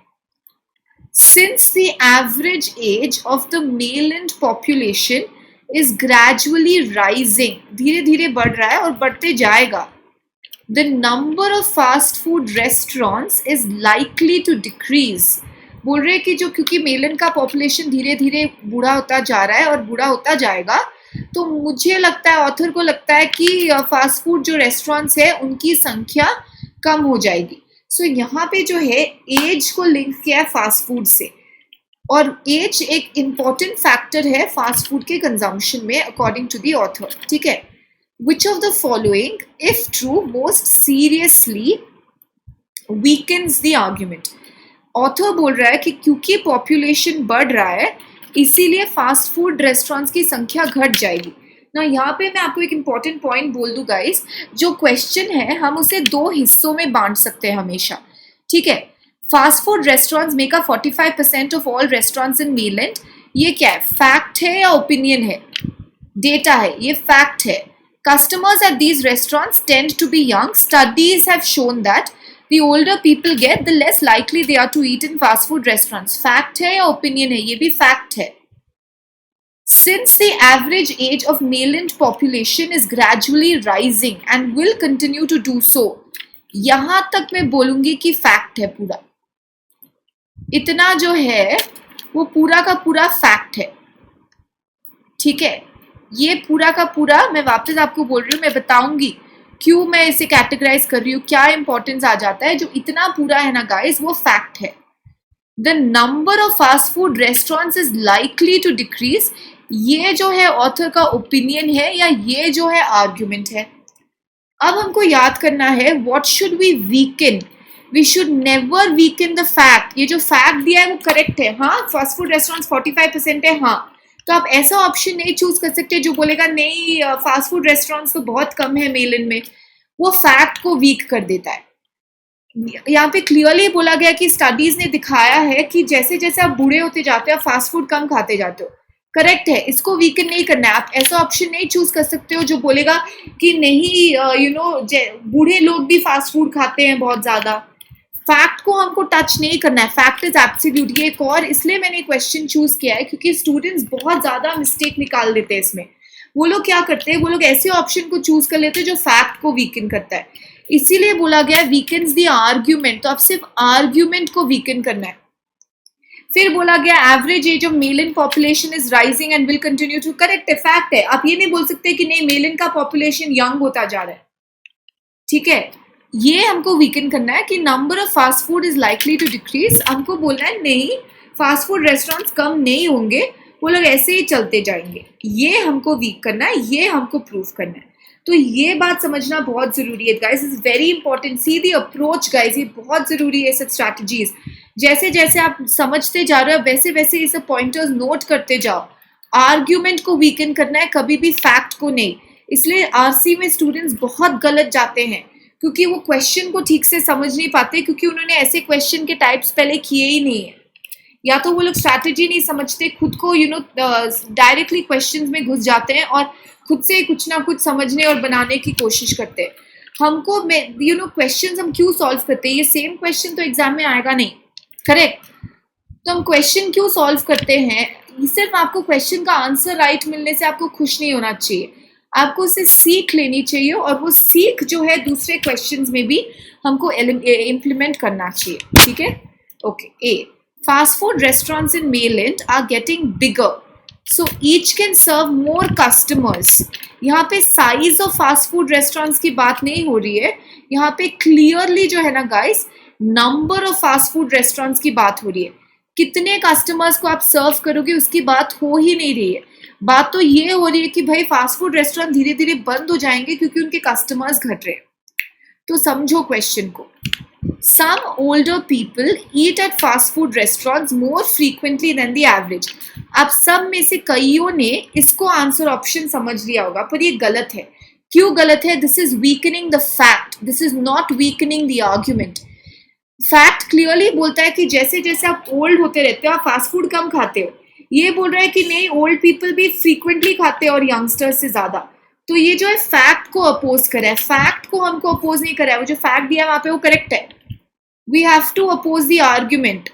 Since the average age of the male population is gradually rising, धीरे धीरे बढ़ रहा है और बढ़ते जाएगा, the number of fast food restaurants is likely to decrease. बोल रहे हैं कि जो क्योंकि मेलन का पॉपुलेशन धीरे धीरे बूढ़ा होता जा रहा है और बूढ़ा होता जाएगा, तो मुझे लगता है, ऑथर को लगता है कि फास्ट फूड जो रेस्टोरेंट्स है उनकी संख्या कम हो जाएगी। सो यहाँ पे जो है एज को लिंक किया है फास्ट फूड से, और एज एक इम्पॉर्टेंट फैक्टर है फास्ट फूड के कंजम्पशन में अकॉर्डिंग टू दी ऑथर, ठीक है। Which of the following, if true, most seriously weakens the argument? Author बोल रहा है कि क्योंकि पॉपुलेशन बढ़ रहा है इसीलिए फास्ट फूड रेस्टोरेंट्स की संख्या घट जाएगी ना। यहाँ पे मैं आपको एक इम्पॉर्टेंट पॉइंट बोल दूँ गाइस, जो क्वेश्चन है हम उसे दो हिस्सों में बांट सकते हैं हमेशा, ठीक है। Fast food restaurants make up 45% of all restaurants in mainland, ये क्या है, फैक्ट है या ओपिनियन है, डेटा है, ये फैक्ट है। Customers at these restaurants tend to be young. Studies have shown that the older people get, the less likely they are to eat in fast food restaurants. Fact है या opinion है, ये भी fact है। Since the average age of male population is gradually rising and will continue to do so, यहाँ तक मैं बोलूँगी कि fact है पूरा। इतना जो है वो पूरा का पूरा fact है, ठीक है। ये पूरा का पूरा मैं वापस आपको बोल रही हूँ, मैं बताऊंगी क्यों मैं इसे कैटेगराइज कर रही हूँ, क्या इंपॉर्टेंस आ जाता है। जो इतना पूरा है ना गाइस वो फैक्ट है। The number of fast food restaurants is likely to decrease, ये जो है ऑथर का ओपिनियन है या ये जो है आर्ग्यूमेंट है। अब हमको याद करना है what should we weaken, we should never weaken the fact. ये जो फैक्ट दिया है वो करेक्ट है, हाँ फास्ट फूड रेस्टोरेंट्स 45% है, हाँ। तो आप ऐसा ऑप्शन नहीं चूज कर सकते जो बोलेगा नहीं फास्ट फूड रेस्टोरेंट्स तो बहुत कम है मेलन में, वो फैक्ट को वीक कर देता है। यहाँ पे क्लियरली बोला गया कि स्टडीज ने दिखाया है कि जैसे जैसे आप बूढ़े होते जाते हो आप फास्ट फूड कम खाते जाते हो, करेक्ट है, इसको वीकन नहीं करना है। आप ऐसा ऑप्शन नहीं चूज कर सकते हो जो बोलेगा कि नहीं बूढ़े लोग भी फास्ट फूड खाते हैं बहुत ज्यादा। फैक्ट को हमको टच नहीं करना है, फैक्ट इज एब्सोल्यूट। ये एक और इसलिए मैंने क्वेश्चन चूज किया है क्योंकि स्टूडेंट्स बहुत ज्यादा मिस्टेक निकाल देते हैं इसमें। वो लोग क्या करते हैं, वो लोग ऐसे ऑप्शन को चूज कर लेते हैं जो फैक्ट को वीकन करता है, इसीलिए बोला गया वीकन्स द आर्ग्यूमेंट। तो अब सिर्फ आर्ग्यूमेंट को वीकन करना है। फिर बोला गया average age of male in population is rising and will continue to, correct है, फैक्ट है। आप ये नहीं बोल सकते कि नहीं मेल इन का पॉपुलेशन यंग होता जा रहा है, ठीक है। ये हमको वीकन करना है कि number of fast food is likely to decrease. हमको बोलना है नहीं फास्ट फूड रेस्टोरेंट्स कम नहीं होंगे, वो लोग ऐसे ही चलते जाएंगे। ये हमको वीक करना है, ये हमको प्रूव करना है। तो ये बात समझना बहुत जरूरी है guys, is very important. See the approach guys, ये बहुत जरूरी है सब स्ट्रैटेजीज। जैसे जैसे आप समझते जा रहे हो वैसे वैसे ये सब पॉइंटर्स नोट करते जाओ। आर्ग्यूमेंट को वीकन करना है, कभी भी फैक्ट को नहीं। इसलिए आरसी में स्टूडेंट्स बहुत गलत जाते हैं क्योंकि वो क्वेश्चन को ठीक से समझ नहीं पाते, क्योंकि उन्होंने ऐसे क्वेश्चन के टाइप्स पहले किए ही नहीं है, या तो वो लोग स्ट्रैटेजी नहीं समझते, खुद को डायरेक्टली क्वेश्चंस में घुस जाते हैं और खुद से कुछ ना कुछ समझने और बनाने की कोशिश करते हैं। हमको क्वेश्चंस हम क्यों सॉल्व करते हैं, ये सेम क्वेश्चन तो एग्जाम में आएगा नहीं, करेक्ट? तो हम क्वेश्चन क्यों सॉल्व करते हैं? सिर्फ आपको क्वेश्चन का आंसर राइट मिलने से आपको खुश नहीं होना चाहिए, आपको उससे सीख लेनी चाहिए, और वो सीख जो है दूसरे क्वेश्चंस में भी हमको इम्प्लीमेंट करना चाहिए, ठीक है? Okay, A, fast food restaurants in mainland are getting bigger, so each can serve more customers. यहाँ पे size of fast food restaurants की बात नहीं हो रही है, यहाँ पे क्लियरली जो है ना guys, number of fast food restaurants की बात हो रही है। कितने कस्टमर्स को आप सर्व करोगे उसकी बात हो ही नहीं रही है। बात तो ये हो रही है कि भाई फास्ट फूड रेस्टोरेंट धीरे धीरे बंद हो जाएंगे क्योंकि उनके कस्टमर्स घट रहे हैं। तो समझो क्वेश्चन को। Some older people eat at fast food restaurants more frequently than the average. अब सब में से कईयों ने इसको आंसर ऑप्शन समझ लिया होगा, पर ये गलत है। क्यों गलत है? This is weakening the fact, this is not weakening the argument. Fact clearly बोलता है कि जैसे जैसे आप ओल्ड होते रहते हो आप फास्ट फूड कम खाते हो। ये बोल रहा है कि नहीं, ओल्ड पीपल भी फ्रीक्वेंटली खाते हैं और यंगस्टर्स से ज्यादा। तो ये जो है फैक्ट को अपोज करा है, फैक्ट को हमको अपोज नहीं करा है। वो जो फैक्ट दिया है वहां पे वो करेक्ट है। We have to oppose the argument.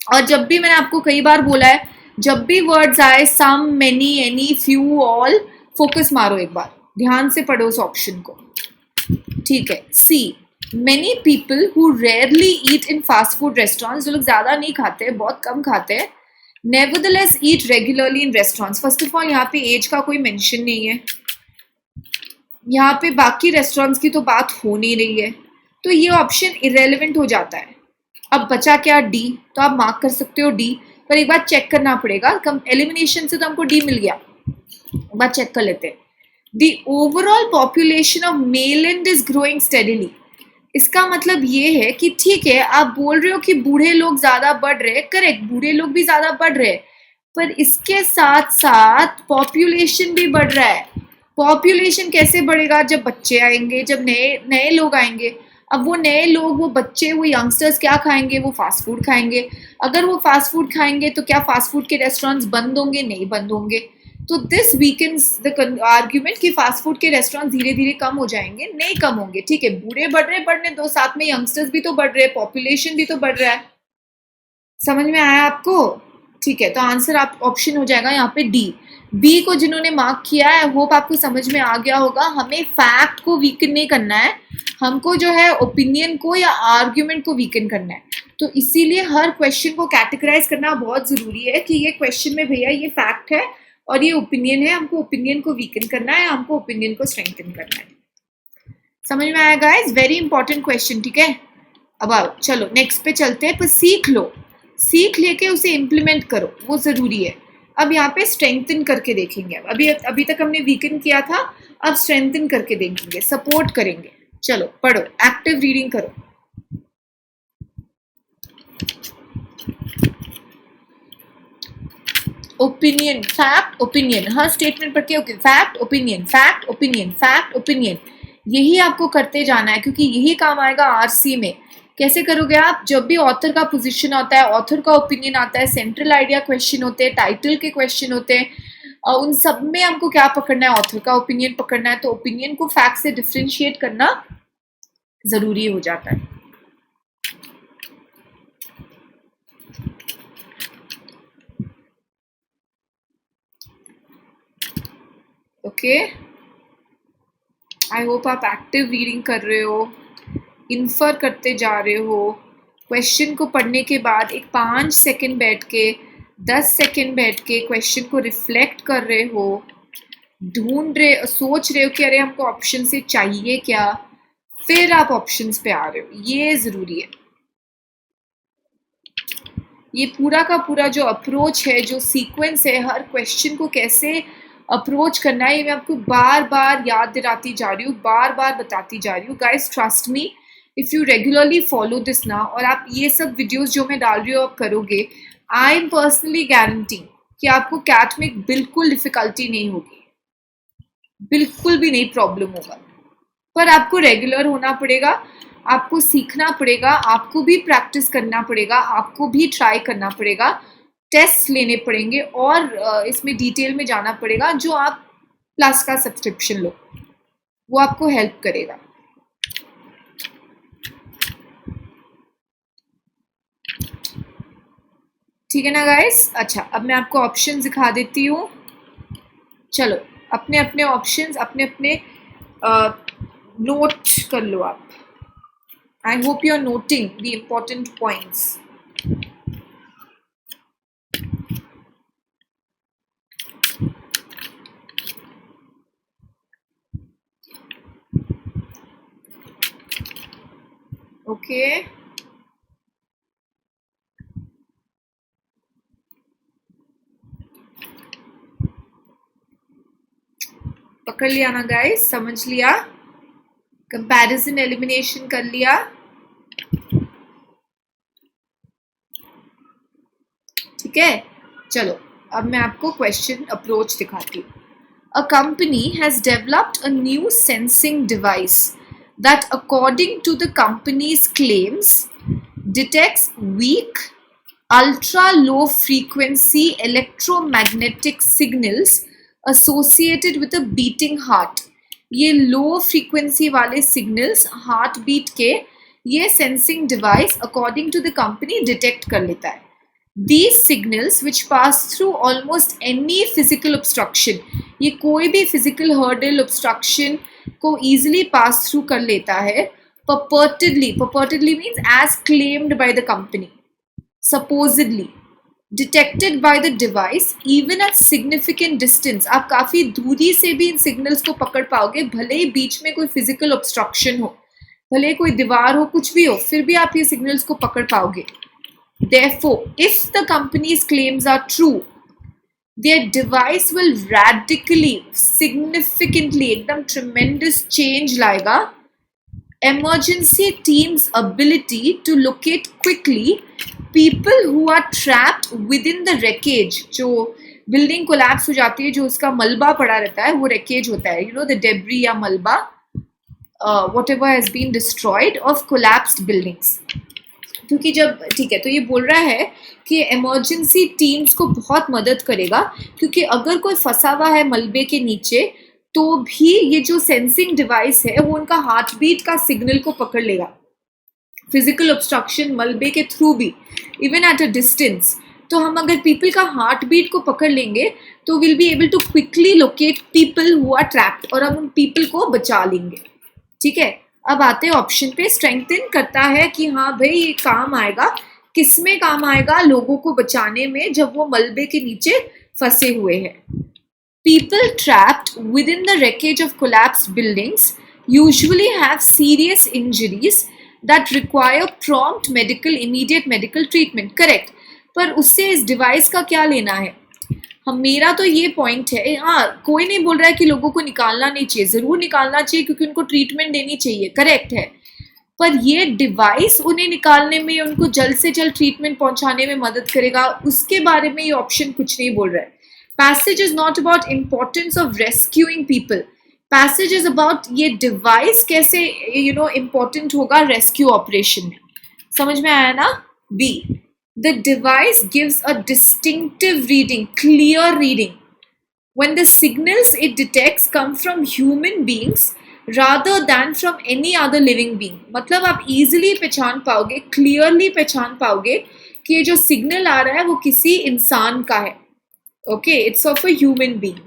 और जब भी मैंने आपको कई बार बोला है, जब भी वर्ड्स आए some, many, any, few, all, focus मारो एक बार, ध्यान से पढ़ो उस ऑप्शन को, ठीक है? C, many people who rarely eat in fast food restaurants, जो लोग ज्यादा नहीं खाते, बहुत कम खाते हैं, nevertheless eat regularly in restaurants. First of all यहाँ पे एज का कोई मेंशन नहीं है, यहाँ पे बाकी रेस्टोरेंट्स की तो बात हो नहीं रही है, तो ये ऑप्शन इरेलीवेंट हो जाता है। अब बचा क्या? डी। तो आप मार्क कर सकते हो डी, पर एक बार चेक करना पड़ेगा। कम एलिमिनेशन से तो हमको डी मिल गया, एक बार चेक कर लेते हैं। The overall population of Mayland is growing steadily. इसका मतलब ये है कि ठीक है, आप बोल रहे हो कि बूढ़े लोग ज्यादा बढ़ रहे हैं, करेक्ट, बूढ़े लोग भी ज्यादा बढ़ रहे हैं, पर इसके साथ साथ पॉपुलेशन भी बढ़ रहा है। पॉपुलेशन कैसे बढ़ेगा? जब बच्चे आएंगे, जब नए नए लोग आएंगे। अब वो नए लोग, वो बच्चे, वो यंगस्टर्स क्या खाएंगे? वो फास्ट फूड खाएंगे। अगर वो फास्ट फूड खाएंगे तो क्या फास्ट फूड के रेस्टोरेंट्स बंद होंगे? नहीं बंद होंगे। तो दिस वीकन्स द आर्ग्यूमेंट कि फास्ट फूड के रेस्टोरेंट धीरे धीरे कम हो जाएंगे। नहीं कम होंगे, ठीक है, बूढ़े बढ़ रहे, बढ़ने दो, साथ में यंगस्टर्स भी तो बढ़ रहे हैं, पॉपुलेशन भी तो बढ़ रहा है। समझ में आया आपको? ठीक है, तो आंसर आप ऑप्शन हो जाएगा यहाँ पे डी। बी को जिन्होंने मार्क किया है, होप आपको समझ में आ गया होगा। हमें फैक्ट को वीकन नहीं करना है, हमको जो है ओपिनियन को या आर्ग्यूमेंट को वीकन करना है। तो इसीलिए हर क्वेश्चन को कैटेगराइज करना बहुत जरूरी है कि ये क्वेश्चन में भैया ये फैक्ट है और ये ओपिनियन है, हमको ओपिनियन को वीकन करना है, हमको ओपिनियन को स्ट्रेंथन करना है। समझ में आया गाइस? वेरी इंपॉर्टेंट क्वेश्चन, ठीक है? अब आओ, चलो नेक्स्ट पे चलते हैं। पर सीख लो, सीख लेके उसे इम्प्लीमेंट करो, वो जरूरी है। अब यहाँ पे स्ट्रेंथन करके देखेंगे। अभी तक हमने वीकन किया था, अब स्ट्रेंथन करके देखेंगे, सपोर्ट करेंगे। चलो पढ़ो, एक्टिव रीडिंग करो। ओपिनियन, फैक्ट, ओपिनियन, हर स्टेटमेंट पढ़ के fact, opinion, fact, opinion, fact, opinion, यही आपको करते जाना है क्योंकि यही काम आएगा आरसी में। कैसे करोगे आप? जब भी ऑथर का पोजीशन आता है, ऑथर का ओपिनियन आता है, सेंट्रल आइडिया क्वेश्चन होते हैं, टाइटल के क्वेश्चन होते हैं, उन सब में हमको क्या पकड़ना है? ऑथर का ओपिनियन पकड़ना है। तो ओपिनियन को फैक्ट से डिफरेंशिएट करना जरूरी हो जाता है। ओके, आई होप आप एक्टिव रीडिंग कर रहे हो, इन्फर करते जा रहे हो। क्वेश्चन को पढ़ने के बाद एक 5 सेकंड बैठ के, 10 सेकंड बैठ के क्वेश्चन को रिफ्लेक्ट कर रहे हो, ढूंढ रहे, सोच रहे हो कि अरे हमको ऑप्शन से चाहिए क्या, फिर आप ऑप्शंस पे आ रहे हो। ये जरूरी है। ये पूरा का पूरा जो अप्रोच है, जो सीक्वेंस है, हर क्वेश्चन को कैसे अप्रोच करना है, ये मैं आपको बार बार याद दिलाती जा रही हूँ, बार बार बताती जा रही हूँ। Guys trust me, if you regularly follow this ना, और आप ये सब वीडियोस जो मैं डाल रही हूँ आप करोगे, आई एम पर्सनली गारंटी कि आपको कैट में बिल्कुल डिफिकल्टी नहीं होगी, बिल्कुल भी नहीं प्रॉब्लम होगा। पर आपको रेगुलर होना पड़ेगा, आपको सीखना पड़ेगा, आपको भी प्रैक्टिस करना पड़ेगा, आपको भी ट्राई करना पड़ेगा, टेस्ट लेने पड़ेंगे और इसमें डिटेल में जाना पड़ेगा। जो आप प्लस का सब्सक्रिप्शन लो वो आपको हेल्प करेगा। ठीक है ना गाइस? अच्छा, अब मैं आपको ऑप्शन दिखा देती हूँ। चलो अपने अपने ऑप्शंस अपने अपने नोट कर लो आप। I hope you are noting the important points. Okay, पकड़ लिया ना गाइस? समझ लिया? कंपैरिजन एलिमिनेशन कर लिया? ठीक है, चलो अब मैं आपको क्वेश्चन अप्रोच दिखाती हूँ। A company has developed a new sensing device that, according to the company's claims, detects weak, ultra low frequency electromagnetic signals associated with a beating heart. ये लो फ्रीक्वेंसी वाले सिग्नल्स हार्ट बीट के ये sensing device according to the company detect कर लेता है। These signals which pass through almost any physical obstruction, ये कोई भी physical hurdle obstruction को easily pass through कर लेता है। Purportedly means as claimed by the company, supposedly detected by the device even at significant distance। आप काफी दूरी से भी इन signals को पकड़ पाओगे, भले ही बीच में कोई physical obstruction हो, भले कोई दीवार हो, कुछ भी हो, फिर भी आप ये signals को पकड़ पाओगे। Therefore, if the company's claims are true, their device will radically, significantly, एकदम tremendous change लाएगा emergency team's ability to locate quickly people who are trapped within the wreckage। जो बिल्डिंग कोलैप्स हो जाती है, जो उसका मलबा पड़ा रहता है, वो wreckage होता है, you know, the debris या मलबा, whatever has been destroyed of collapsed buildings। क्योंकि जब, ठीक है, तो ये बोल रहा है कि इमरजेंसी टीम्स को बहुत मदद करेगा, क्योंकि अगर कोई फंसा हुआ है मलबे के नीचे तो भी ये जो सेंसिंग डिवाइस है वो उनका हार्ट बीट का सिग्नल को पकड़ लेगा, फिजिकल ऑब्स्ट्रक्शन मलबे के थ्रू भी, इवन एट अ डिस्टेंस। तो हम अगर पीपल का हार्ट बीट को पकड़ लेंगे तो will be able to quickly locate people who are trapped, और हम उन पीपल को बचा लेंगे। ठीक है, अब आते हैं ऑप्शन पे। स्ट्रेंथन करता है कि हाँ भाई ये काम आएगा, किस में काम आएगा? लोगों को बचाने में, जब वो मलबे के नीचे फंसे हुए हैं। People trapped within the wreckage of collapsed buildings usually have serious injuries that require prompt immediate medical treatment। Correct, पर उससे इस डिवाइस का क्या लेना है? हम, मेरा तो ये पॉइंट है, हाँ कोई नहीं बोल रहा है कि लोगों को निकालना नहीं चाहिए, जरूर निकालना चाहिए क्योंकि उनको ट्रीटमेंट देनी चाहिए, करेक्ट है, पर ये डिवाइस उन्हें निकालने में, उनको जल्द से जल्द ट्रीटमेंट पहुंचाने में मदद करेगा, उसके बारे में ये ऑप्शन कुछ नहीं बोल रहा है। Passage is not about importance of rescuing people, passage is about ये डिवाइस कैसे इम्पोर्टेंट होगा रेस्क्यू ऑपरेशन में। समझ में आया ना? B, the device gives a distinctive reading, clear reading, when the signals it detects come from human beings rather than from any other living being। मतलब आप easily पहचान पाओगे, clearly पहचान पाओगे कि ये जो सिग्नल आ रहा है वो किसी इंसान का है। Okay, it's of a human being.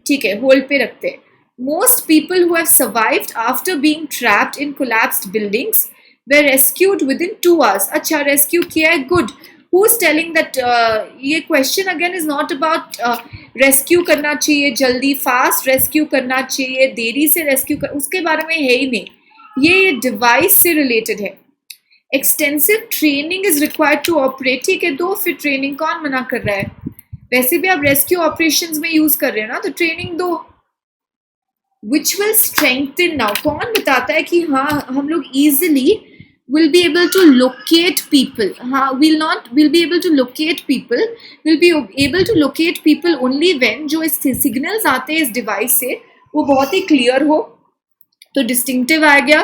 ठीक है, होल्ड पे रखते हैं। Most people who have survived after being trapped in collapsed buildings were rescued within 2 hours। अच्छा, रेस्क्यू किया है, गुड। Who's telling that? ये question again is not about rescue करना चाहिए जल्दी, फास्ट रेस्क्यू करना चाहिए, देरी से रेस्क्यू कर, उसके बारे में है ही नहीं। ये डिवाइस से रिलेटेड है। Extensive training is required to operate. ठीक है, दो, फिर ट्रेनिंग कौन मना कर रहा है? वैसे भी आप रेस्क्यू ऑपरेशंस में यूज कर रहे हो ना, तो ट्रेनिंग दो। which will strengthen now. कौन बताता है कि हाँ हम लोग easily will be able to locate people? हाँ, will be able to locate people, will be able to locate people only when जो इस signals आते हैं इस device से वो बहुत ही clear हो, तो डिस्टिंक्टिव आ गया,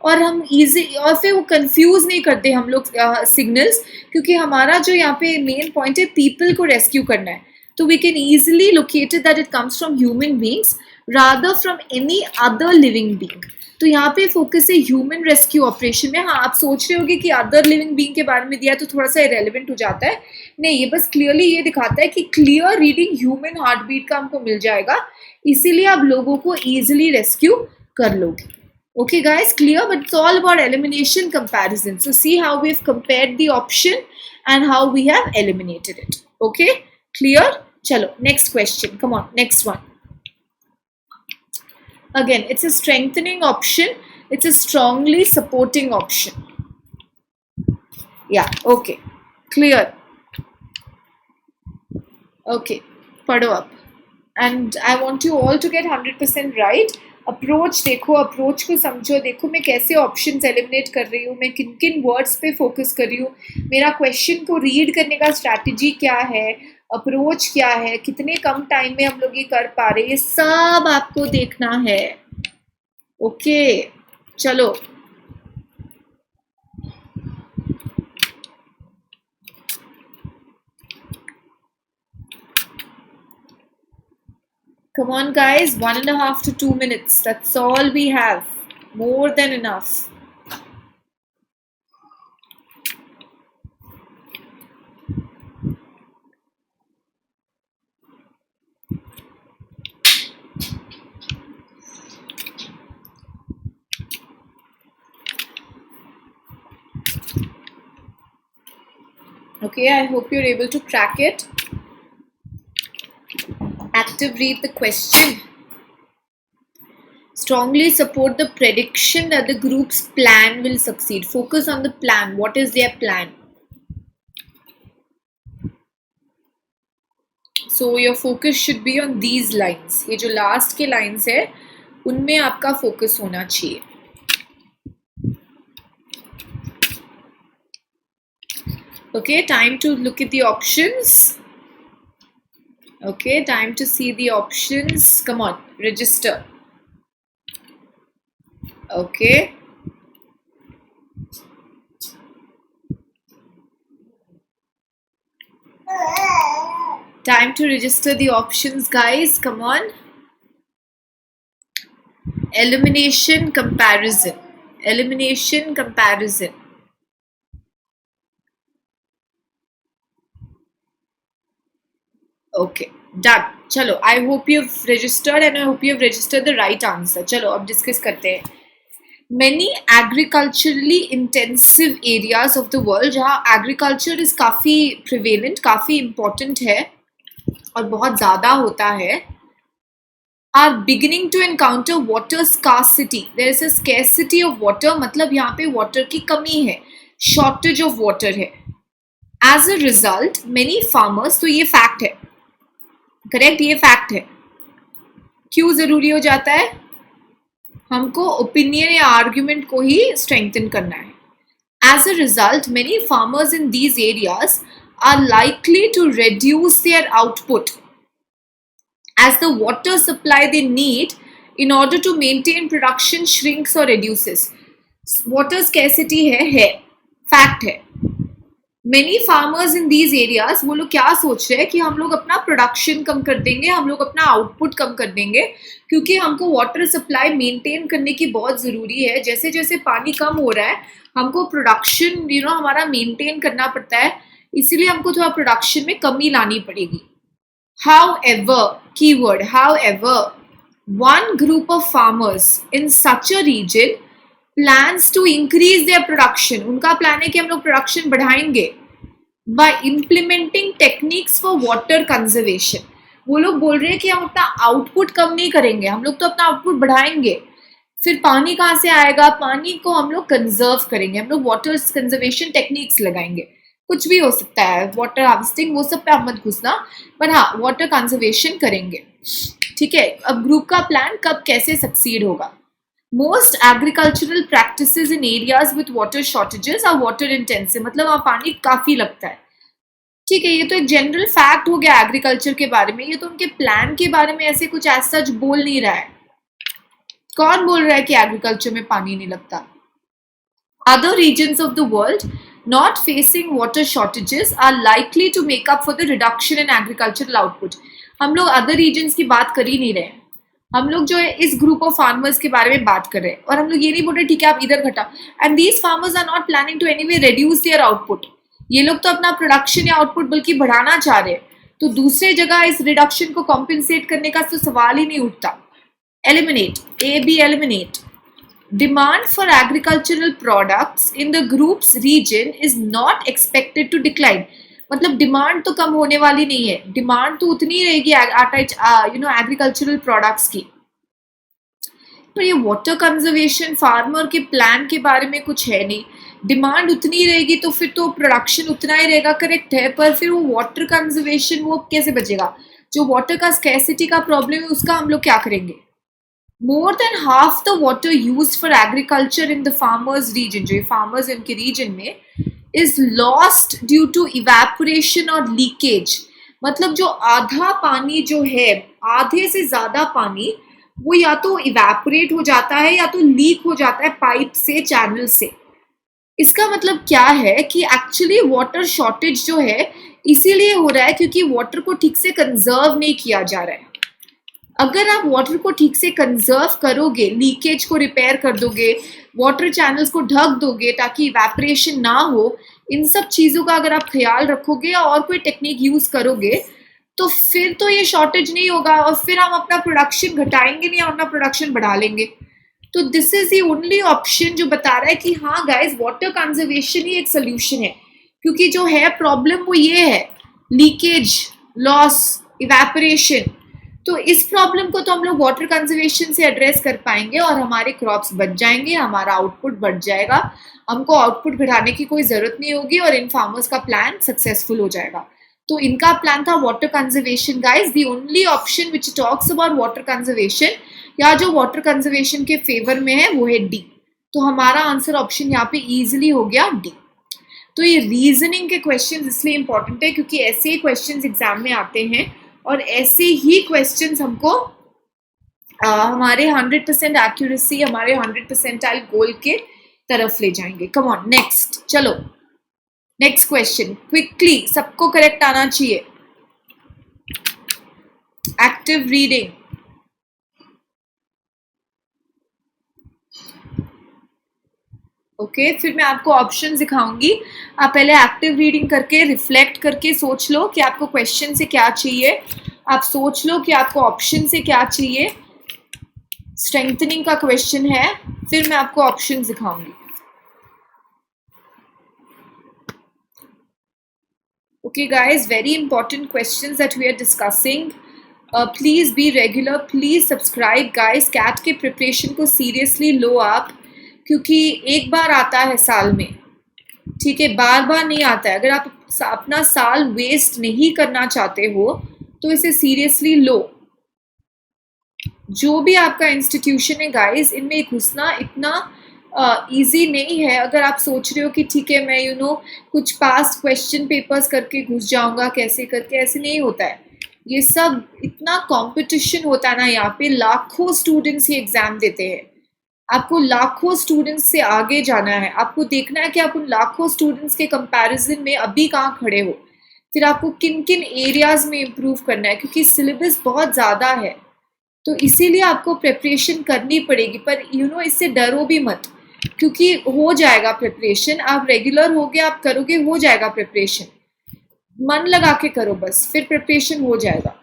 और हम इजी, और फिर वो कंफ्यूज नहीं करते हम लोग सिग्नल्स, क्योंकि हमारा जो यहाँ पे मेन पॉइंट है पीपल को रेस्क्यू करना है, तो we can easily locate that it comes from human beings rather from any other living being. तो यहाँ पे फोकस है ह्यूमन रेस्क्यू ऑपरेशन में। हाँ, आप सोच रहे होगे कि अदर लिविंग बींग के बारे में दिया तो थोड़ा सा इरेलीवेंट हो जाता है, नहीं, ये बस क्लियरली ये दिखाता है कि clear reading human heart beat का हमको मिल जाएगा, इसीलिए आप लोगों को ईजिली रेस्क्यू कर लोगे। Okay guys, clear? But it's all about elimination comparison. So see how we've compared the option and how we have eliminated it. Okay, clear? Chalo, next question. Come on, next one. Again, it's a strengthening option. It's a strongly supporting option. Yeah, okay, clear. Okay, pado up. And I want you all to get 100% right. Approach देखो, approach को समझो, देखो मैं कैसे options eliminate कर रही हूँ, मैं किन किन वर्ड्स पे फोकस कर रही हूँ, मेरा क्वेश्चन को रीड करने का स्ट्रैटेजी क्या है, अप्रोच क्या है, कितने कम टाइम में हम लोग ये कर पा रहे हैं, ये सब आपको देखना है। ओके, चलो come on guys, 1.5 to 2 minutes, that's all we have, more than enough. Okay, I hope you're able to crack it. Active read the question. Strongly support the prediction that the group's plan will succeed. Focus on the plan. What is their plan? So your focus should be on these lines. ये जो last के lines है, उनमें आपका focus होना चाहिए. Okay, time to look at the options. Okay, time to see the options. Come on, register. Okay. Time to register the options, guys. Come on. Elimination comparison. Elimination comparison. Okay, done. चलो, I hope you've registered and I hope you've registered the right answer. चलो, अब discuss करते हैं. Many agriculturally intensive areas of the world जहाँ agriculture is काफ़ी prevalent, काफ़ी important है और बहुत ज़्यादा होता है, are beginning to encounter water scarcity. There is a scarcity of water, मतलब यहाँ पे water की कमी है, shortage of water है. As a result, many farmers, तो ये fact है, करेक्ट, ये फैक्ट है. क्यों जरूरी हो जाता है? हमको ओपिनियन या आर्ग्यूमेंट को ही स्ट्रेंथन करना है. As a result many farmers in these areas are likely to reduce their output as the water supply they need in order to maintain production shrinks or reduces. Water scarcity है, fact है. Many farmers in these areas, वो लोग क्या सोच रहे हैं कि हम लोग अपना प्रोडक्शन कम कर देंगे, हम लोग अपना आउटपुट कम कर देंगे, क्योंकि हमको वाटर सप्लाई मेंटेन करने की बहुत ज़रूरी है. जैसे जैसे पानी कम हो रहा है हमको प्रोडक्शन हमारा मेंटेन करना पड़ता है, इसीलिए हमको थोड़ा प्रोडक्शन में कमी लानी पड़ेगी. However, keyword however, one group of farmers in such a region plans to increase their production. उनका प्लान है कि हम लोग प्रोडक्शन बढ़ाएंगे by implementing techniques for water conservation. वो लोग बोल रहे हैं कि हम अपना आउटपुट कम नहीं करेंगे, हम लोग तो अपना आउटपुट बढ़ाएंगे. फिर पानी कहाँ से आएगा? पानी को हम लोग कंजर्व करेंगे, हम लोग वाटर कंजर्वेशन टेक्निक्स लगाएंगे. कुछ भी हो सकता है, वाटर हार्वेस्टिंग, वो सब पे आप मत घुसना, पर हाँ वाटर कंजर्वेशन करेंगे. ठीक है, अब ग्रुप का प्लान कब कैसे सक्सीड होगा। Most agricultural practices in areas with water shortages are water intensive, मतलब वहाँ पानी काफी लगता है। ठीक है, ये तो एक जनरल फैक्ट हो गया एग्रीकल्चर के बारे में, ये तो उनके प्लान के बारे में ऐसे कुछ एज सच बोल नहीं रहा है। कौन बोल रहा है कि एग्रीकल्चर में पानी नहीं लगता। Other regions of the world not facing water shortages are likely to make up for the reduction in agricultural output. हम लोग अदर रीजन्स की बात कर ही नहीं रहे हैं, हम लोग जो है इस ग्रुप ऑफ फार्मर्स के बारे में बात कर रहे हैं, और हम लोग ये नहीं बोल रहे ठीक है आप इधर घटा। And these farmers are not planning to anyway reduce their output, ये लोग तो अपना प्रोडक्शन या आउटपुट बल्कि बढ़ाना चाह रहे हैं, तो दूसरे जगह इस रिडक्शन को कॉम्पेंसेट करने का तो सवाल ही नहीं उठता। Eliminate, A B eliminate. Demand for agricultural products in the group's region is not expected to decline. मतलब डिमांड तो कम होने वाली नहीं है, डिमांड तो उतनी रहेगी एग्रीकल्चरल प्रोडक्ट्स की। पर ये वाटर कंजर्वेशन फार्मर के प्लान के बारे में कुछ है नहीं, डिमांड उतनी रहेगी तो फिर तो प्रोडक्शन उतना ही रहेगा, करेक्ट है, पर फिर वो वाटर कंजर्वेशन वो कैसे बचेगा, जो वाटर का स्कैसिटी का प्रॉब्लम है उसका हम लोग क्या करेंगे। More than half the water used for agriculture in the farmers region, जो farmers इनके region में, is lost due to evaporation और leakage. मतलब जो आधा पानी जो है, आधे से ज्यादा पानी वो या तो evaporate हो जाता है या तो लीक हो जाता है पाइप से, चैनल से। इसका मतलब क्या है कि एक्चुअली वाटर शॉर्टेज जो है इसीलिए हो रहा है क्योंकि वाटर को ठीक से कंजर्व नहीं किया जा रहा है। अगर आप वाटर को ठीक से कंजर्व करोगे, लीकेज को रिपेयर कर दोगे, वाटर चैनल्स को ढक दोगे ताकि इवेपोरेशन ना हो, इन सब चीज़ों का अगर आप ख्याल रखोगे और कोई टेक्निक यूज़ करोगे तो फिर तो ये शॉर्टेज नहीं होगा, और फिर हम अपना प्रोडक्शन घटाएंगे नहीं, हम अपना प्रोडक्शन बढ़ा लेंगे। तो this is the only option जो बता रहा है कि हाँ गाइज वाटर कंजर्वेशन ही एक सोल्यूशन है, क्योंकि जो है प्रॉब्लम वो ये है लीकेज, लॉस, इवेपोरेशन। तो इस प्रॉब्लम को तो हम लोग वाटर कंजर्वेशन से एड्रेस कर पाएंगे और हमारे क्रॉप्स बच जाएंगे, हमारा आउटपुट बढ़ जाएगा, हमको आउटपुट बढ़ाने की कोई जरूरत नहीं होगी और इन फार्मर्स का प्लान सक्सेसफुल हो जाएगा। तो इनका प्लान था water conservation guys. The only option which talks about water conservation या जो वाटर कंजर्वेशन के फेवर में है वो है डी। तो हमारा आंसर ऑप्शन यहाँ पे इजिली हो गया डी। तो ये रीजनिंग के क्वेश्चन इसलिए इंपॉर्टेंट है क्योंकि ऐसे ही क्वेश्चन एग्जाम में आते हैं और ऐसे ही क्वेश्चंस हमको हमारे 100% एक्यूरेसी, हमारे 100% गोल के तरफ ले जाएंगे। कम ऑन नेक्स्ट, चलो नेक्स्ट क्वेश्चन क्विकली, सबको करेक्ट आना चाहिए। एक्टिव रीडिंग, ओके फिर मैं आपको ऑप्शन दिखाऊंगी, आप पहले एक्टिव रीडिंग करके रिफ्लेक्ट करके सोच लो कि आपको क्वेश्चन से क्या चाहिए, आप सोच लो कि आपको ऑप्शन से क्या चाहिए। स्ट्रेंथनिंग का क्वेश्चन है, फिर मैं आपको ऑप्शन दिखाऊंगी। Okay guys, very important questions that we are discussing, please be regular, please subscribe guys. CAT के प्रिपरेशन को सीरियसली लो आप, क्योंकि एक बार आता है साल में, ठीक है, बार बार नहीं आता है। अगर आप अपना साल वेस्ट नहीं करना चाहते हो तो इसे सीरियसली लो। जो भी आपका इंस्टीट्यूशन है गाइस, इनमें घुसना इतना इजी नहीं है। अगर आप सोच रहे हो कि ठीक है मैं कुछ पास्ट क्वेश्चन पेपर्स करके घुस जाऊंगा कैसे करके, ऐसे नहीं होता है। ये सब इतना कंपटीशन होता है ना, यहाँ पे लाखों स्टूडेंट्स ये एग्जाम देते हैं, आपको लाखों स्टूडेंट्स से आगे जाना है। आपको देखना है कि आप उन लाखों स्टूडेंट्स के कंपैरिजन में अभी कहाँ खड़े हो, फिर आपको किन किन एरियाज में इम्प्रूव करना है, क्योंकि सिलेबस बहुत ज़्यादा है। तो इसीलिए आपको प्रिपरेशन करनी पड़ेगी। पर इससे डरो भी मत, क्योंकि हो जाएगा प्रिपरेशन। आप रेगुलर हो गए, आप करोगे, हो जाएगा प्रिपरेशन। मन लगा के करो बस, फिर प्रिपरेशन हो जाएगा।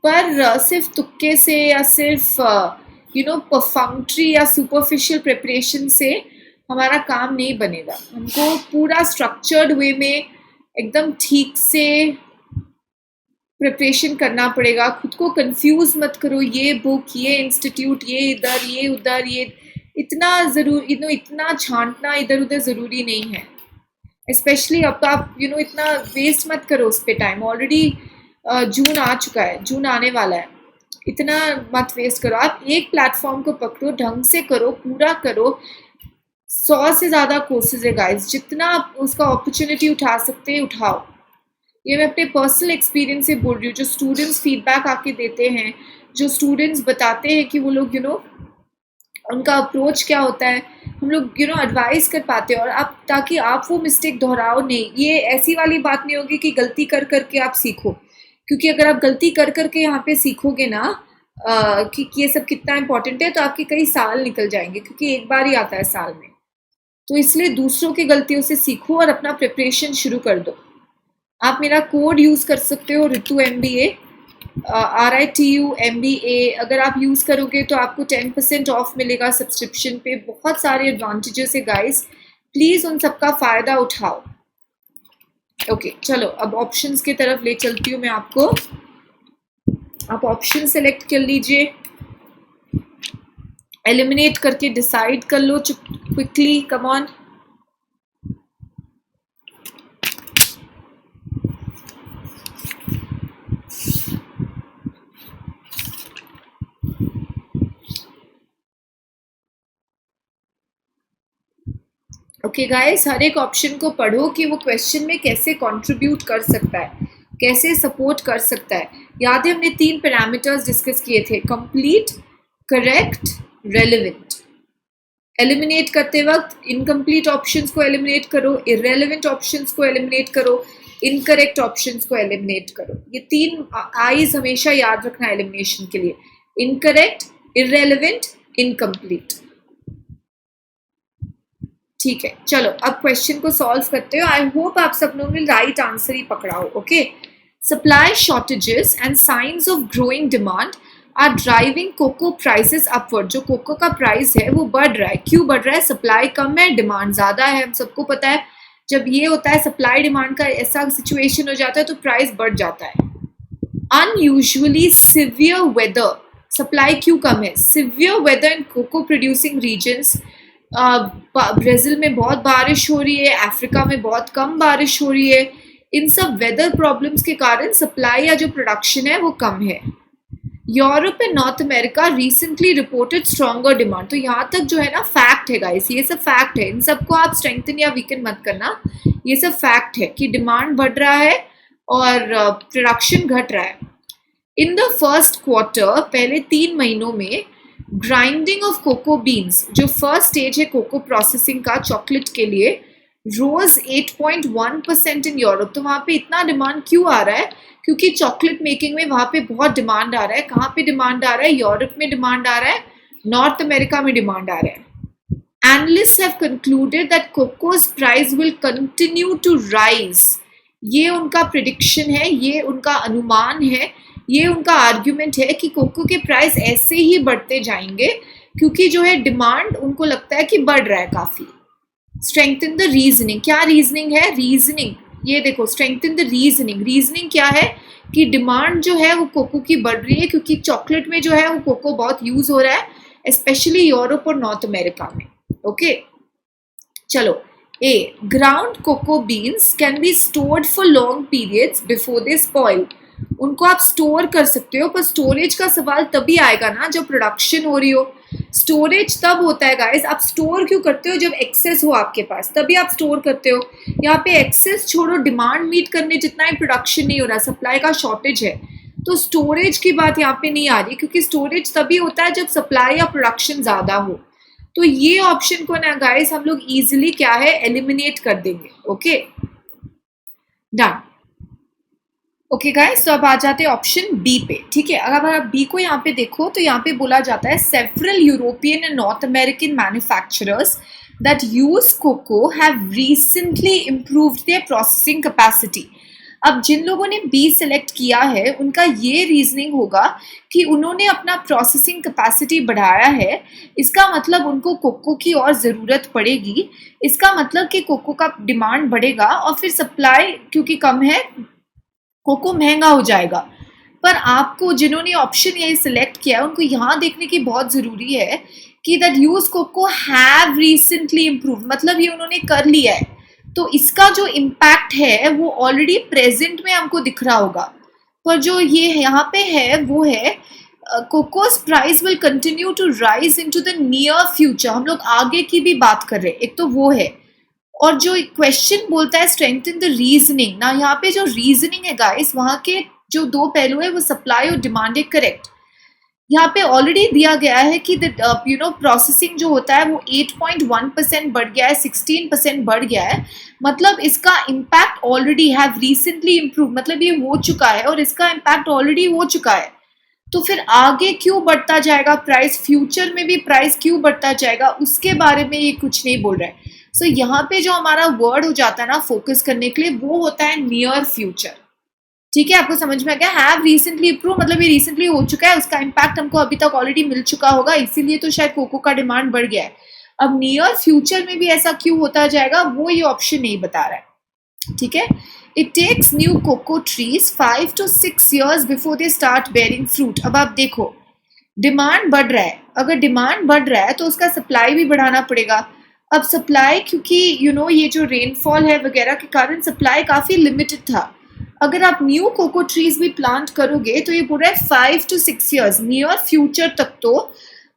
पर सिर्फ तुक्के से या सिर्फ परफंक्ट्री या सुपरफिशियल प्रिपरेशन से हमारा काम नहीं बनेगा। हमको पूरा स्ट्रक्चर्ड वे में एकदम ठीक से प्रिपरेशन करना पड़ेगा। खुद को कंफ्यूज मत करो, ये बुक, ये इंस्टीट्यूट, ये इधर, ये उधर, ये इतना छांटना इधर उधर ज़रूरी नहीं है। स्पेशली अब आप इतना वेस्ट मत करो उस पर टाइम। ऑलरेडी जून आ चुका है, जून आने वाला है, इतना मत वेस्ट करो। आप एक प्लेटफॉर्म को पकड़ो, ढंग से करो, पूरा करो। 100 से ज़्यादा कोर्सेज है गाइस, जितना आप उसका अपॉर्चुनिटी उठा सकते हैं उठाओ। ये मैं अपने पर्सनल एक्सपीरियंस से बोल रही हूँ। जो स्टूडेंट्स फीडबैक आके देते हैं, जो स्टूडेंट्स बताते हैं कि वो लोग उनका अप्रोच क्या होता है, हम लोग एडवाइस कर पाते हैं। और आप, ताकि आप वो मिस्टेक दोहराओ नहीं। ये ऐसी वाली बात नहीं होगी कि गलती कर करके आप सीखो, क्योंकि अगर आप गलती कर करके यहाँ पे सीखोगे ना कि ये सब कितना इंपॉर्टेंट है, तो आपके कई साल निकल जाएंगे, क्योंकि एक बार ही आता है साल में। तो इसलिए दूसरों की गलतियों से सीखो और अपना प्रिपरेशन शुरू कर दो। आप मेरा कोड यूज़ कर सकते हो, रितु MBA, RITU MBA। अगर आप यूज़ करोगे तो आपको 10% ऑफ मिलेगा सब्सक्रिप्शन पे। बहुत सारे एडवांटेजेस है गाइस, प्लीज़ उन सबका फ़ायदा उठाओ। ओके चलो, अब ऑप्शंस की तरफ ले चलती हूँ मैं आपको। आप ऑप्शन सेलेक्ट कर लीजिए, एलिमिनेट करके डिसाइड कर लो quickly, come on. Okay guys, हर एक ऑप्शन को पढ़ो कि वो क्वेश्चन में कैसे कंट्रीब्यूट कर सकता है, कैसे सपोर्ट कर सकता है। याद है हमने 3 पैरामीटर्स डिस्कस किए थे, कंप्लीट, करेक्ट, रेलेवेंट। एलिमिनेट करते वक्त इनकम्प्लीट ऑप्शंस को एलिमिनेट करो, इररेलेवेंट ऑप्शंस को एलिमिनेट करो, इनकरेक्ट ऑप्शंस को एलिमिनेट करो। ये 3 आईज हमेशा याद रखना एलिमिनेशन के लिए, इनकरेक्ट, इररेलेवेंट, इनकम्प्लीट। ठीक है, चलो अब क्वेश्चन को सॉल्व करते हो। आई होप आप सब लोगों ने राइट आंसर ही पकड़ा हो। Okay, supply shortages and signs of growing demand are driving cocoa prices upward. जो कोको का प्राइस है वो बढ़ रहा है। क्यों बढ़ रहा है? सप्लाई कम है, डिमांड ज्यादा है। हम सबको पता है जब ये होता है, सप्लाई डिमांड का ऐसा सिचुएशन हो जाता है तो प्राइस बढ़ जाता है। अनयूजुअली सिवियर वेदर, सप्लाई क्यों कम है? सिवियर वेदर इन कोको प्रोड्यूसिंग रीजन्स, ब्राज़ील में बहुत बारिश हो रही है, अफ्रीका में बहुत कम बारिश हो रही है। इन सब वेदर प्रॉब्लम्स के कारण सप्लाई या जो प्रोडक्शन है वो कम है। Europe and north America recently reported stronger demand. तो यहाँ तक जो है ना फैक्ट है गाइस, ये सब फैक्ट है। इन सबको आप स्ट्रेंथन या वीकन मत करना, ये सब फैक्ट है कि डिमांड बढ़ रहा है और प्रोडक्शन घट रहा है। इन द फर्स्ट क्वार्टर, पहले 3 महीनों में, ग्राइंडिंग ऑफ कोको बीन्स, जो फर्स्ट स्टेज है कोको प्रोसेसिंग का चॉकलेट के लिए, रोज 8.1% इन यूरोप। तो वहाँ पे इतना डिमांड क्यों आ रहा है? क्योंकि चॉकलेट मेकिंग में वहाँ पे बहुत डिमांड आ रहा है। कहाँ पे डिमांड आ रहा है? यूरोप में डिमांड आ रहा है, नॉर्थ अमेरिका में डिमांड आ रहा है। Analysts have concluded that cocoa's price will continue to rise. ये उनका प्रिडिक्शन है, ये उनका अनुमान है, ये उनका आर्ग्यूमेंट है कि कोको के प्राइस ऐसे ही बढ़ते जाएंगे, क्योंकि जो है डिमांड उनको लगता है कि बढ़ रहा है काफी। स्ट्रेंथन द रीजनिंग, क्या रीजनिंग है? रीजनिंग ये देखो, स्ट्रेंथन द रीजनिंग। रीजनिंग क्या है कि डिमांड जो है वो कोको की बढ़ रही है, क्योंकि चॉकलेट में जो है वो कोको बहुत यूज हो रहा है, स्पेशली यूरोप और नॉर्थ अमेरिका में। ओके चलो, A, ground cocoa beans can be stored for long periods before they spoil. उनको आप स्टोर कर सकते हो, पर स्टोरेज का सवाल तभी आएगा ना जब प्रोडक्शन हो रही हो। स्टोरेज तब होता है गाइस, आप स्टोर क्यों करते हो? जब एक्सेस हो आपके पास तभी आप स्टोर करते हो। यहाँ पे एक्सेस छोड़ो, डिमांड मीट करने जितना ही प्रोडक्शन नहीं हो रहा, सप्लाई का शॉर्टेज है, तो स्टोरेज की बात यहाँ पे नहीं आ रही, क्योंकि स्टोरेज तभी होता है जब सप्लाई या प्रोडक्शन ज्यादा हो। तो ये ऑप्शन को ना गाइस हम लोग इजिली क्या है, एलिमिनेट कर देंगे। Okay done. ओके गाइस, तो अब आ जाते हैं ऑप्शन बी पे। ठीक है, अगर आप बी को यहाँ पे देखो तो यहाँ पे बोला जाता है several European and North American manufacturers that use cocoa have recently improved their processing capacity. अब जिन लोगों ने बी सिलेक्ट किया है उनका ये रीजनिंग होगा कि उन्होंने अपना प्रोसेसिंग कैपेसिटी बढ़ाया है, इसका मतलब उनको कोको की और ज़रूरत पड़ेगी, इसका मतलब कि कोको का डिमांड बढ़ेगा और फिर सप्लाई क्योंकि कम है, कोको महंगा हो जाएगा। पर आपको जिन्होंने ऑप्शन ये सिलेक्ट किया है उनको यहाँ देखने की बहुत ज़रूरी है कि that use cocoa have recently improve, मतलब ये उन्होंने कर लिया है, तो इसका जो इम्पैक्ट है वो ऑलरेडी प्रेजेंट में हमको दिख रहा होगा। पर जो ये यहाँ पे है वो है cocoa's price will continue to rise into the near future. हम लोग आगे की भी बात कर रहे हैं, एक तो वो है। और जो क्वेश्चन बोलता है स्ट्रेंथन द रीजनिंग ना, यहाँ पे जो रीजनिंग है गाइस, वहां के जो दो पहलू है वो सप्लाई और डिमांड है, करेक्ट। यहाँ पे ऑलरेडी दिया गया है कि प्रोसेसिंग जो होता है वो 8.1% बढ़ गया है, 16% बढ़ गया है। मतलब इसका impact already have recently improve, मतलब ये हो चुका है और इसका इम्पैक्ट ऑलरेडी हो चुका है। तो फिर आगे क्यों बढ़ता जाएगा प्राइस, फ्यूचर में भी प्राइस क्यों बढ़ता जाएगा, उसके बारे में ये कुछ नहीं बोल रहा है। सो यहाँ पे जो हमारा वर्ड हो जाता है ना फोकस करने के लिए, वो होता है नियर फ्यूचर। ठीक है, आपको समझ में आ गया। हैव रिसेंटली इम्प्रूव मतलब ये रिसेंटली हो चुका है, उसका इम्पैक्ट हमको अभी तक ऑलरेडी मिल चुका होगा, इसीलिए तो शायद कोको का डिमांड बढ़ गया है। अब नियर फ्यूचर में भी ऐसा क्यों होता जाएगा वो ये ऑप्शन नहीं बता रहा है। ठीक है, it takes new cocoa trees 5 to 6 years before they start bearing fruit. अब आप देखो डिमांड बढ़ रहा है, अगर डिमांड बढ़ रहा है तो उसका सप्लाई भी बढ़ाना पड़ेगा। अब सप्लाई क्योंकि ये जो रेनफॉल है वगैरह के कारण सप्लाई काफी लिमिटेड था। अगर आप न्यू कोको ट्रीज भी प्लांट करोगे तो ये पूरा 5 to 6 years नियर फ्यूचर तक तो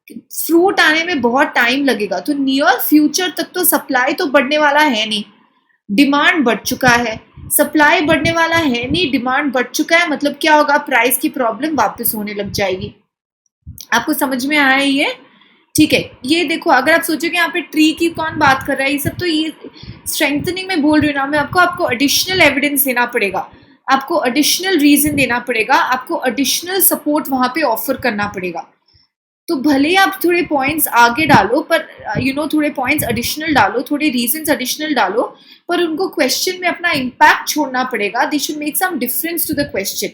फ्रूट आने में बहुत टाइम लगेगा। तो नियर फ्यूचर तक तो सप्लाई तो बढ़ने वाला है नहीं, डिमांड बढ़ चुका है। सप्लाई बढ़ने वाला है नहीं, डिमांड बढ़ चुका है, मतलब क्या होगा, प्राइस की प्रॉब्लम वापस होने लग जाएगी। आपको समझ में आया ये? ठीक है, ये देखो अगर आप सोचोगे यहाँ पे ट्री की कौन बात कर रहा है, ये सब तो ये स्ट्रेंथनिंग में बोल रही हूँ ना मैं आपको एडिशनल एविडेंस देना पड़ेगा, आपको एडिशनल रीजन देना पड़ेगा, आपको एडिशनल सपोर्ट वहां पे ऑफर करना पड़ेगा। तो भले आप थोड़े पॉइंट्स आगे डालो पर थोड़े पॉइंट्स एडिशनल डालो, थोड़े रीजंस एडिशनल डालो, पर उनको क्वेश्चन में अपना इम्पैक्ट छोड़ना पड़ेगा। They should make some difference to the question.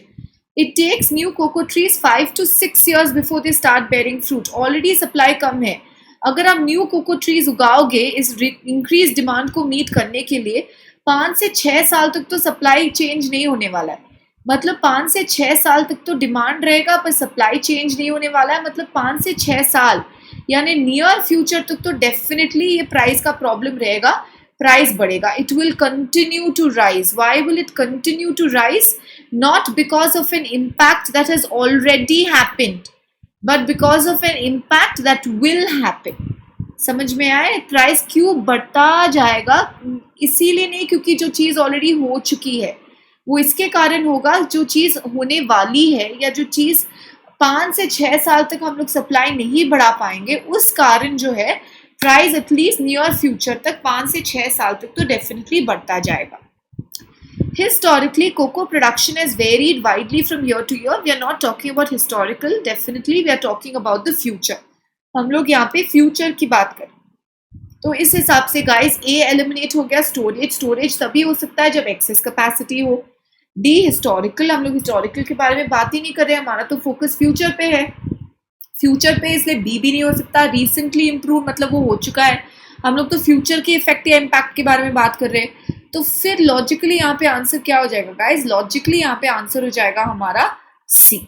It takes new cocoa trees 5 to 6 years before they start bearing fruit. Already supply कम है, अगर आप न्यू कोको ट्रीज उगाओगे इस इंक्रीज डिमांड को मीट करने के लिए 5 से 6 साल तक तो सप्लाई चेंज नहीं होने वाला है। मतलब 5 से 6 साल तक तो डिमांड रहेगा पर सप्लाई चेंज नहीं होने वाला है। मतलब 5 से 6 साल यानी नियर फ्यूचर तक तो डेफिनेटली ये प्राइस का प्रॉब्लम रहेगा, प्राइस बढ़ेगा। It will continue to rise. Why will it continue to rise? Not because of an impact that has already happened but because of an impact that will happen. समझ में आए? Price क्यों बढ़ता जाएगा? इसीलिए नहीं क्योंकि जो चीज ऑलरेडी हो चुकी है वो इसके कारण होगा, जो चीज होने वाली है या जो चीज 5 से 6 साल तक हम लोग सप्लाई नहीं बढ़ा पाएंगे उस कारण जो है प्राइस एटलीस्ट नियर फ्यूचर तक 5 से 6 साल तक तो डेफिनेटली बढ़ता जाएगा। Historically, cocoa production has varied widely from year to year. We are not talking about historical, definitely we are talking about the future. हम लोग यहाँ पे फ्यूचर की बात करें तो इस हिसाब से गाइस ए एलिमिनेट हो गया। स्टोरेज तभी हो सकता है जब एक्सेस कैपेसिटी हो। डी हिस्टोरिकल, हम लोग हिस्टोरिकल के बारे में बात ही नहीं कर रहे, हमारा तो फोकस फ्यूचर पे है, फ्यूचर पे, इसलिए बी भी नहीं हो सकता। रिसेंटली इम्प्रूव मतलब वो हो चुका है, हम लोग तो फ्यूचर के इफेक्ट या इम्पैक्ट के बारे में बात कर रहे हैं। तो फिर लॉजिकली यहाँ पे आंसर क्या हो जाएगा गाइस? लॉजिकली यहाँ पे आंसर हो जाएगा हमारा सी।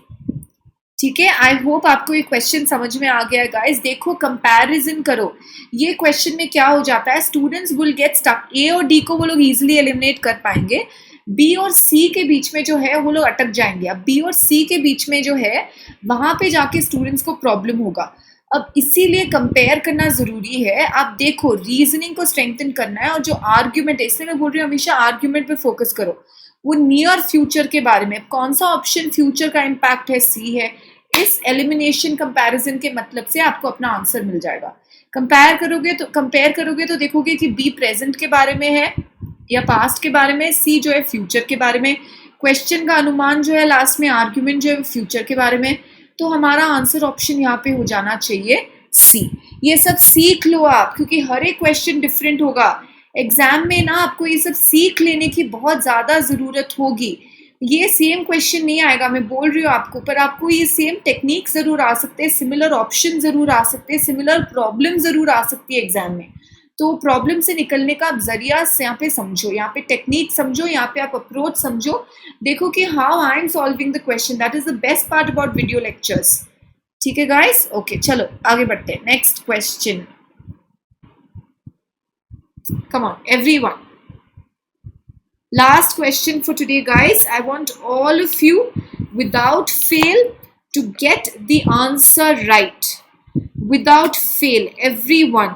ठीक है, आई होप आपको ये क्वेश्चन समझ में आ गया है गाइस। देखो कंपैरिजन करो, ये क्वेश्चन में क्या हो जाता है, स्टूडेंट्स विल गेट स्टक। ए और डी को वो लोग इजीली एलिमिनेट कर पाएंगे, बी और सी के बीच में जो है वो लोग अटक जाएंगे। अब बी और सी के बीच में जो है वहां पे जाके स्टूडेंट्स को प्रॉब्लम होगा। अब इसीलिए कंपेयर करना जरूरी है। आप देखो रीजनिंग को स्ट्रेंथन करना है और जो आर्ग्यूमेंट है, इसलिए मैं बोल रही हूँ हमेशा आर्ग्यूमेंट पे फोकस करो। वो नियर फ्यूचर के बारे में कौन सा ऑप्शन फ्यूचर का इम्पैक्ट है, सी है। इस एलिमिनेशन कंपैरिजन के मतलब से आपको अपना आंसर मिल जाएगा। कंपेयर करोगे तो देखोगे कि बी प्रेजेंट के बारे में है या पास्ट के बारे में, सी जो है फ्यूचर के बारे में, क्वेश्चन का अनुमान जो है लास्ट में आर्ग्यूमेंट जो है फ्यूचर के बारे में। तो हमारा आंसर ऑप्शन यहाँ पे हो जाना चाहिए सी। ये सब सीख लो आप, क्योंकि हर एक क्वेश्चन डिफरेंट होगा। एग्जाम में ना आपको ये सब सीख लेने की बहुत ज्यादा जरूरत होगी। ये सेम क्वेश्चन नहीं आएगा, मैं बोल रही हूँ आपको, पर आपको ये सेम टेक्निक जरूर आ सकते हैं, सिमिलर ऑप्शन जरूर आ सकते हैं, सिमिलर प्रॉब्लम जरूर आ सकती है एग्जाम में। तो प्रॉब्लम से निकलने का आप जरिया यहाँ पे समझो, यहाँ पे टेक्निक समझो, यहाँ पे आप अप्रोच समझो। देखो कि how I am solving the question, that is the best part about video lectures. ठीक है गाइस, ओके चलो आगे बढ़ते हैं। Next question, come on everyone, Last question for today, guys. I want all of you, without fail, to get the answer right. Without fail, everyone.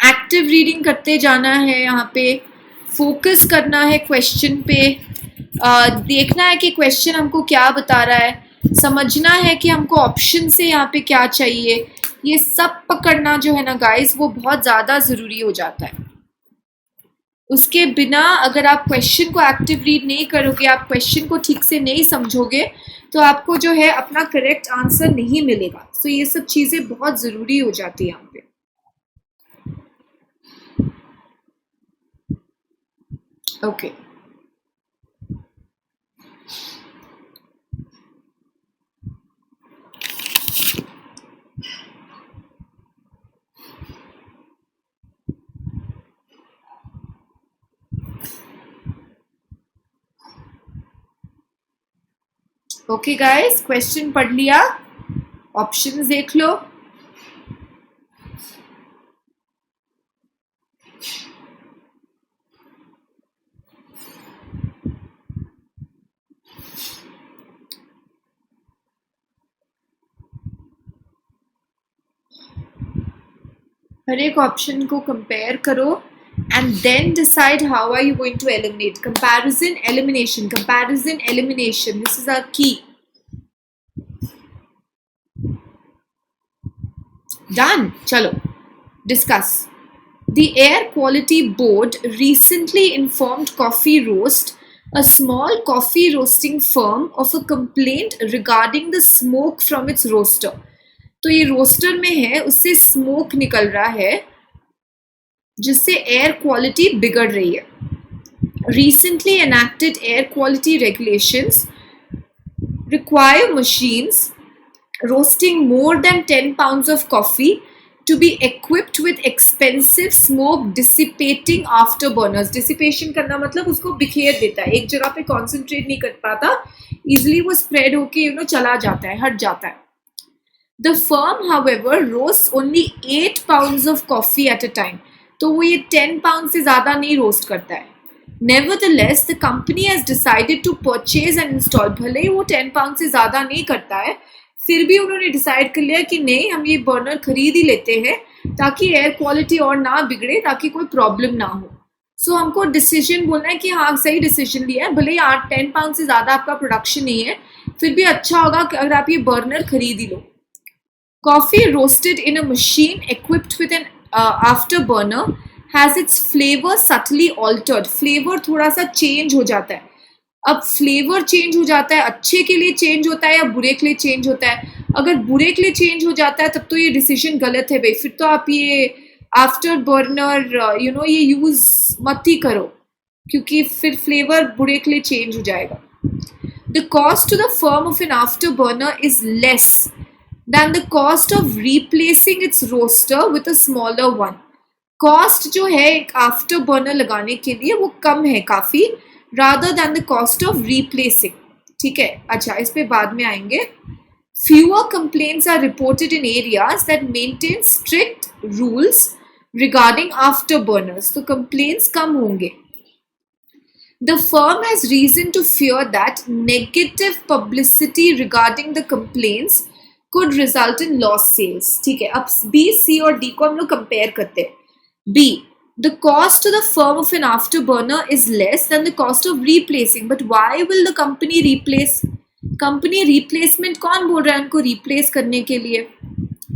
Active reading करते जाना है, यहाँ पे फोकस करना है क्वेश्चन पे, देखना है कि क्वेश्चन हमको क्या बता रहा है, समझना है कि हमको ऑप्शन से यहाँ पे क्या चाहिए, ये सब पकड़ना जो है ना गाइस वो बहुत ज़्यादा ज़रूरी हो जाता है। उसके बिना अगर आप क्वेश्चन को एक्टिव रीड नहीं करोगे, आप क्वेश्चन को ठीक से नहीं समझोगे, तो आपको जो है अपना करेक्ट आंसर नहीं मिलेगा। सो ये सब चीज़ें बहुत ज़रूरी हो जाती है यहाँ पे। ओके ओके गाइस, क्वेश्चन पढ़ लिया, ऑप्शंस देख लो। हर एक ऑप्शन को कंपेयर करो and then decide how are you going to eliminate. Comparison, elimination, comparison, elimination. This is our key. Done. Chalo. Discuss. The Air Quality Board recently informed Coffee Roast, a small coffee roasting firm, of a complaint regarding the smoke from its roaster. तो ये roster में है, उससे smoke निकल रहा है जिससे air quality बिगड़ रही है। Recently enacted air quality regulations require machines roasting more than 10 pounds of coffee to be equipped with expensive smoke dissipating afterburners. Dissipation करना मतलब उसको बिखेर देता है, एक जगह पे concentrate नहीं कर पाता, easily वो spread होके चला जाता है, हट जाता है। The firm, however, roasts only 8 pounds of coffee at a time. तो वो ये 10 pounds से ज़्यादा नहीं रोस्ट करता है। Nevertheless, the company has decided to purchase and install. भले ही वो 10 pounds से ज़्यादा नहीं करता है, फिर भी उन्होंने डिसाइड कर लिया कि नहीं, हम ये बर्नर खरीद ही लेते हैं ताकि एयर क्वालिटी और ना बिगड़े, ताकि कोई प्रॉब्लम ना हो। सो हमको डिसीजन बोलना है कि हाँ सही डिसीजन लिया है, भले ही 10 पाउंड से ज़्यादा आपका प्रोडक्शन नहीं है, फिर भी अच्छा होगा कि अगर आप ये बर्नर खरीद ही लो। Coffee roasted in a machine equipped with an afterburner has its flavor subtly altered. Flavor थोड़ा सा चेंज हो जाता है। अब फ्लेवर चेंज हो जाता है, अच्छे के लिए चेंज होता है या बुरे के लिए चेंज होता है? अगर बुरे के लिए चेंज हो जाता है तब तो ये डिसीजन गलत है भाई, फिर तो आप ये आफ्टर बर्नर ये यूज मत ही करो, क्योंकि फिर फ्लेवर बुरे के लिए चेंज हो जाएगा। The cost to the firm of an afterburner is less than the cost of replacing its roaster with a smaller one. Cost जो है एक आफ्टर बर्नर लगाने के लिए वो कम है काफ़ी, rather than the cost of replacing. ठीक है, अच्छा इस पे बाद में आएंगे। Fewer complaints are reported in areas that maintain strict rules regarding afterburners. तो complaints कम होंगे। The firm has reason to fear that negative publicity regarding the complaints could result in lost sales. ठीक है, अब B, C और D को हम लोग compare करते हैं। B, the cost to the firm of an afterburner is less than the cost of replacing, but why will the company replace? Company replacement कौन बोल रहा है उनको रिप्लेस करने के लिए?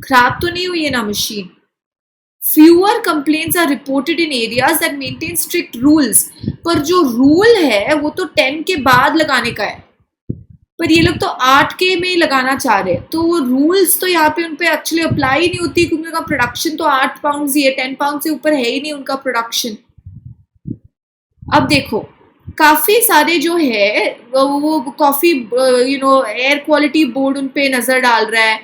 खराब तो नहीं हुई है ना machine. Fewer complaints are reported in areas that maintain strict rules. पर जो रूल है वो तो 10 के बाद लगाने का है, पर ये लोग तो 8 के में ही लगाना चाह रहे हैं, तो वो रूल्स तो यहाँ पे उन पे एक्चुअली अप्लाई ही नहीं होती, क्योंकि उनका प्रोडक्शन तो 8 पाउंड ही है, 10 पाउंड से ऊपर है ही नहीं उनका प्रोडक्शन। अब देखो काफ़ी सारे जो है वो कॉफ़ी एयर क्वालिटी बोर्ड उन पे नज़र डाल रहा है,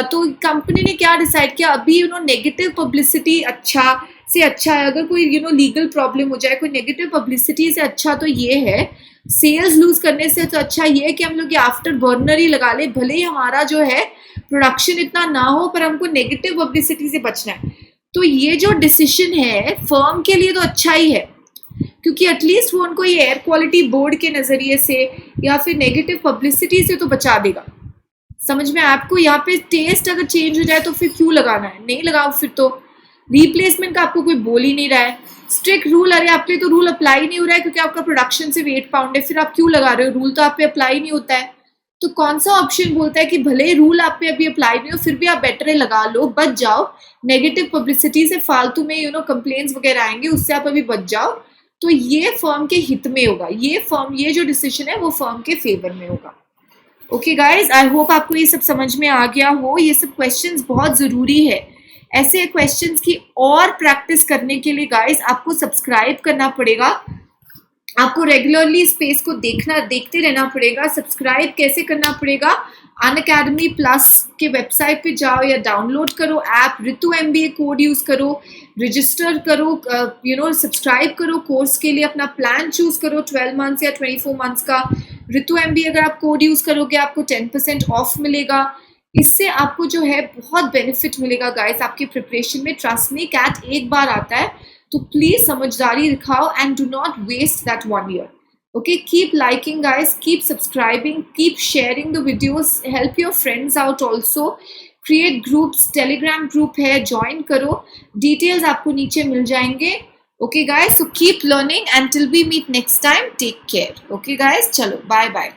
तो कंपनी ने क्या डिसाइड किया, अभी नेगेटिव पब्लिसिटी अच्छा से अच्छा है, अगर कोई लीगल प्रॉब्लम हो जाए, कोई नेगेटिव पब्लिसिटी से अच्छा तो ये है, सेल्स लूज करने से तो अच्छा ये है कि हम लोग ये आफ्टर बर्नर ही लगा ले, भले ही हमारा जो है प्रोडक्शन इतना ना हो, पर हमको नेगेटिव पब्लिसिटी से बचना है। तो ये जो डिसीजन है फर्म के लिए तो अच्छा ही है, क्योंकि एटलीस्ट वो उनको ये एयर क्वालिटी बोर्ड के नज़रिए से या फिर नेगेटिव पब्लिसिटी से तो बचा देगा। समझ में आपको? यहाँ पे टेस्ट अगर चेंज हो जाए तो फिर क्यों लगाना है? नहीं लगाओ फिर तो। रिप्लेसमेंट का आपको कोई बोल ही नहीं रहा है। स्ट्रिक्ट रूल, अरे आप पे तो रूल अप्लाई नहीं हो रहा है क्योंकि आपका प्रोडक्शन सिर्फ 8 पाउंड है, फिर आप क्यों लगा रहे हो? रूल तो आप पे अप्लाई नहीं होता है। तो कौन सा ऑप्शन बोलता है कि भले रूल आप पे अभी अप्लाई नहीं हो फिर भी आप बेटर है लगा लो, बच जाओ नेगेटिव पब्लिसिटी से, फालतू में कंप्लेन्स वगैरह आएंगे, उससे आप अभी बच जाओ। तो ये फर्म के हित में होगा, ये जो डिसीजन है वो फर्म के फेवर में होगा। ओके गाइज, आई होप आपको ये सब समझ में आ गया हो। ये सब क्वेश्चंस बहुत ज़रूरी है। ऐसे क्वेश्चंस की और प्रैक्टिस करने के लिए गाइज आपको सब्सक्राइब करना पड़ेगा, आपको रेगुलरली स्पेस को देखते रहना पड़ेगा। सब्सक्राइब कैसे करना पड़ेगा? अनअकैडमी प्लस के वेबसाइट पे जाओ या डाउनलोड करो ऐप, ऋतु MBA कोड यूज करो, रजिस्टर करो, सब्सक्राइब करो कोर्स के लिए, अपना प्लान चूज करो 12 मंथ्स या 24 मंथ्स का। ऋतु MBA अगर आप कोड यूज करोगे आपको 10% ऑफ मिलेगा। इससे आपको जो है बहुत बेनिफिट मिलेगा गाइस आपकी प्रिपरेशन में। ट्रस्ट मी, कैट एक बार आता है, तो प्लीज समझदारी दिखाओ and do not waste that 1 year. Okay, keep liking guys, keep subscribing, keep sharing the videos, help your friends out also. Create groups, telegram group है, join करो, details आपको नीचे मिल जाएंगे। Okay guys, so keep learning until we meet next time. Take care. Okay guys, चलो bye bye.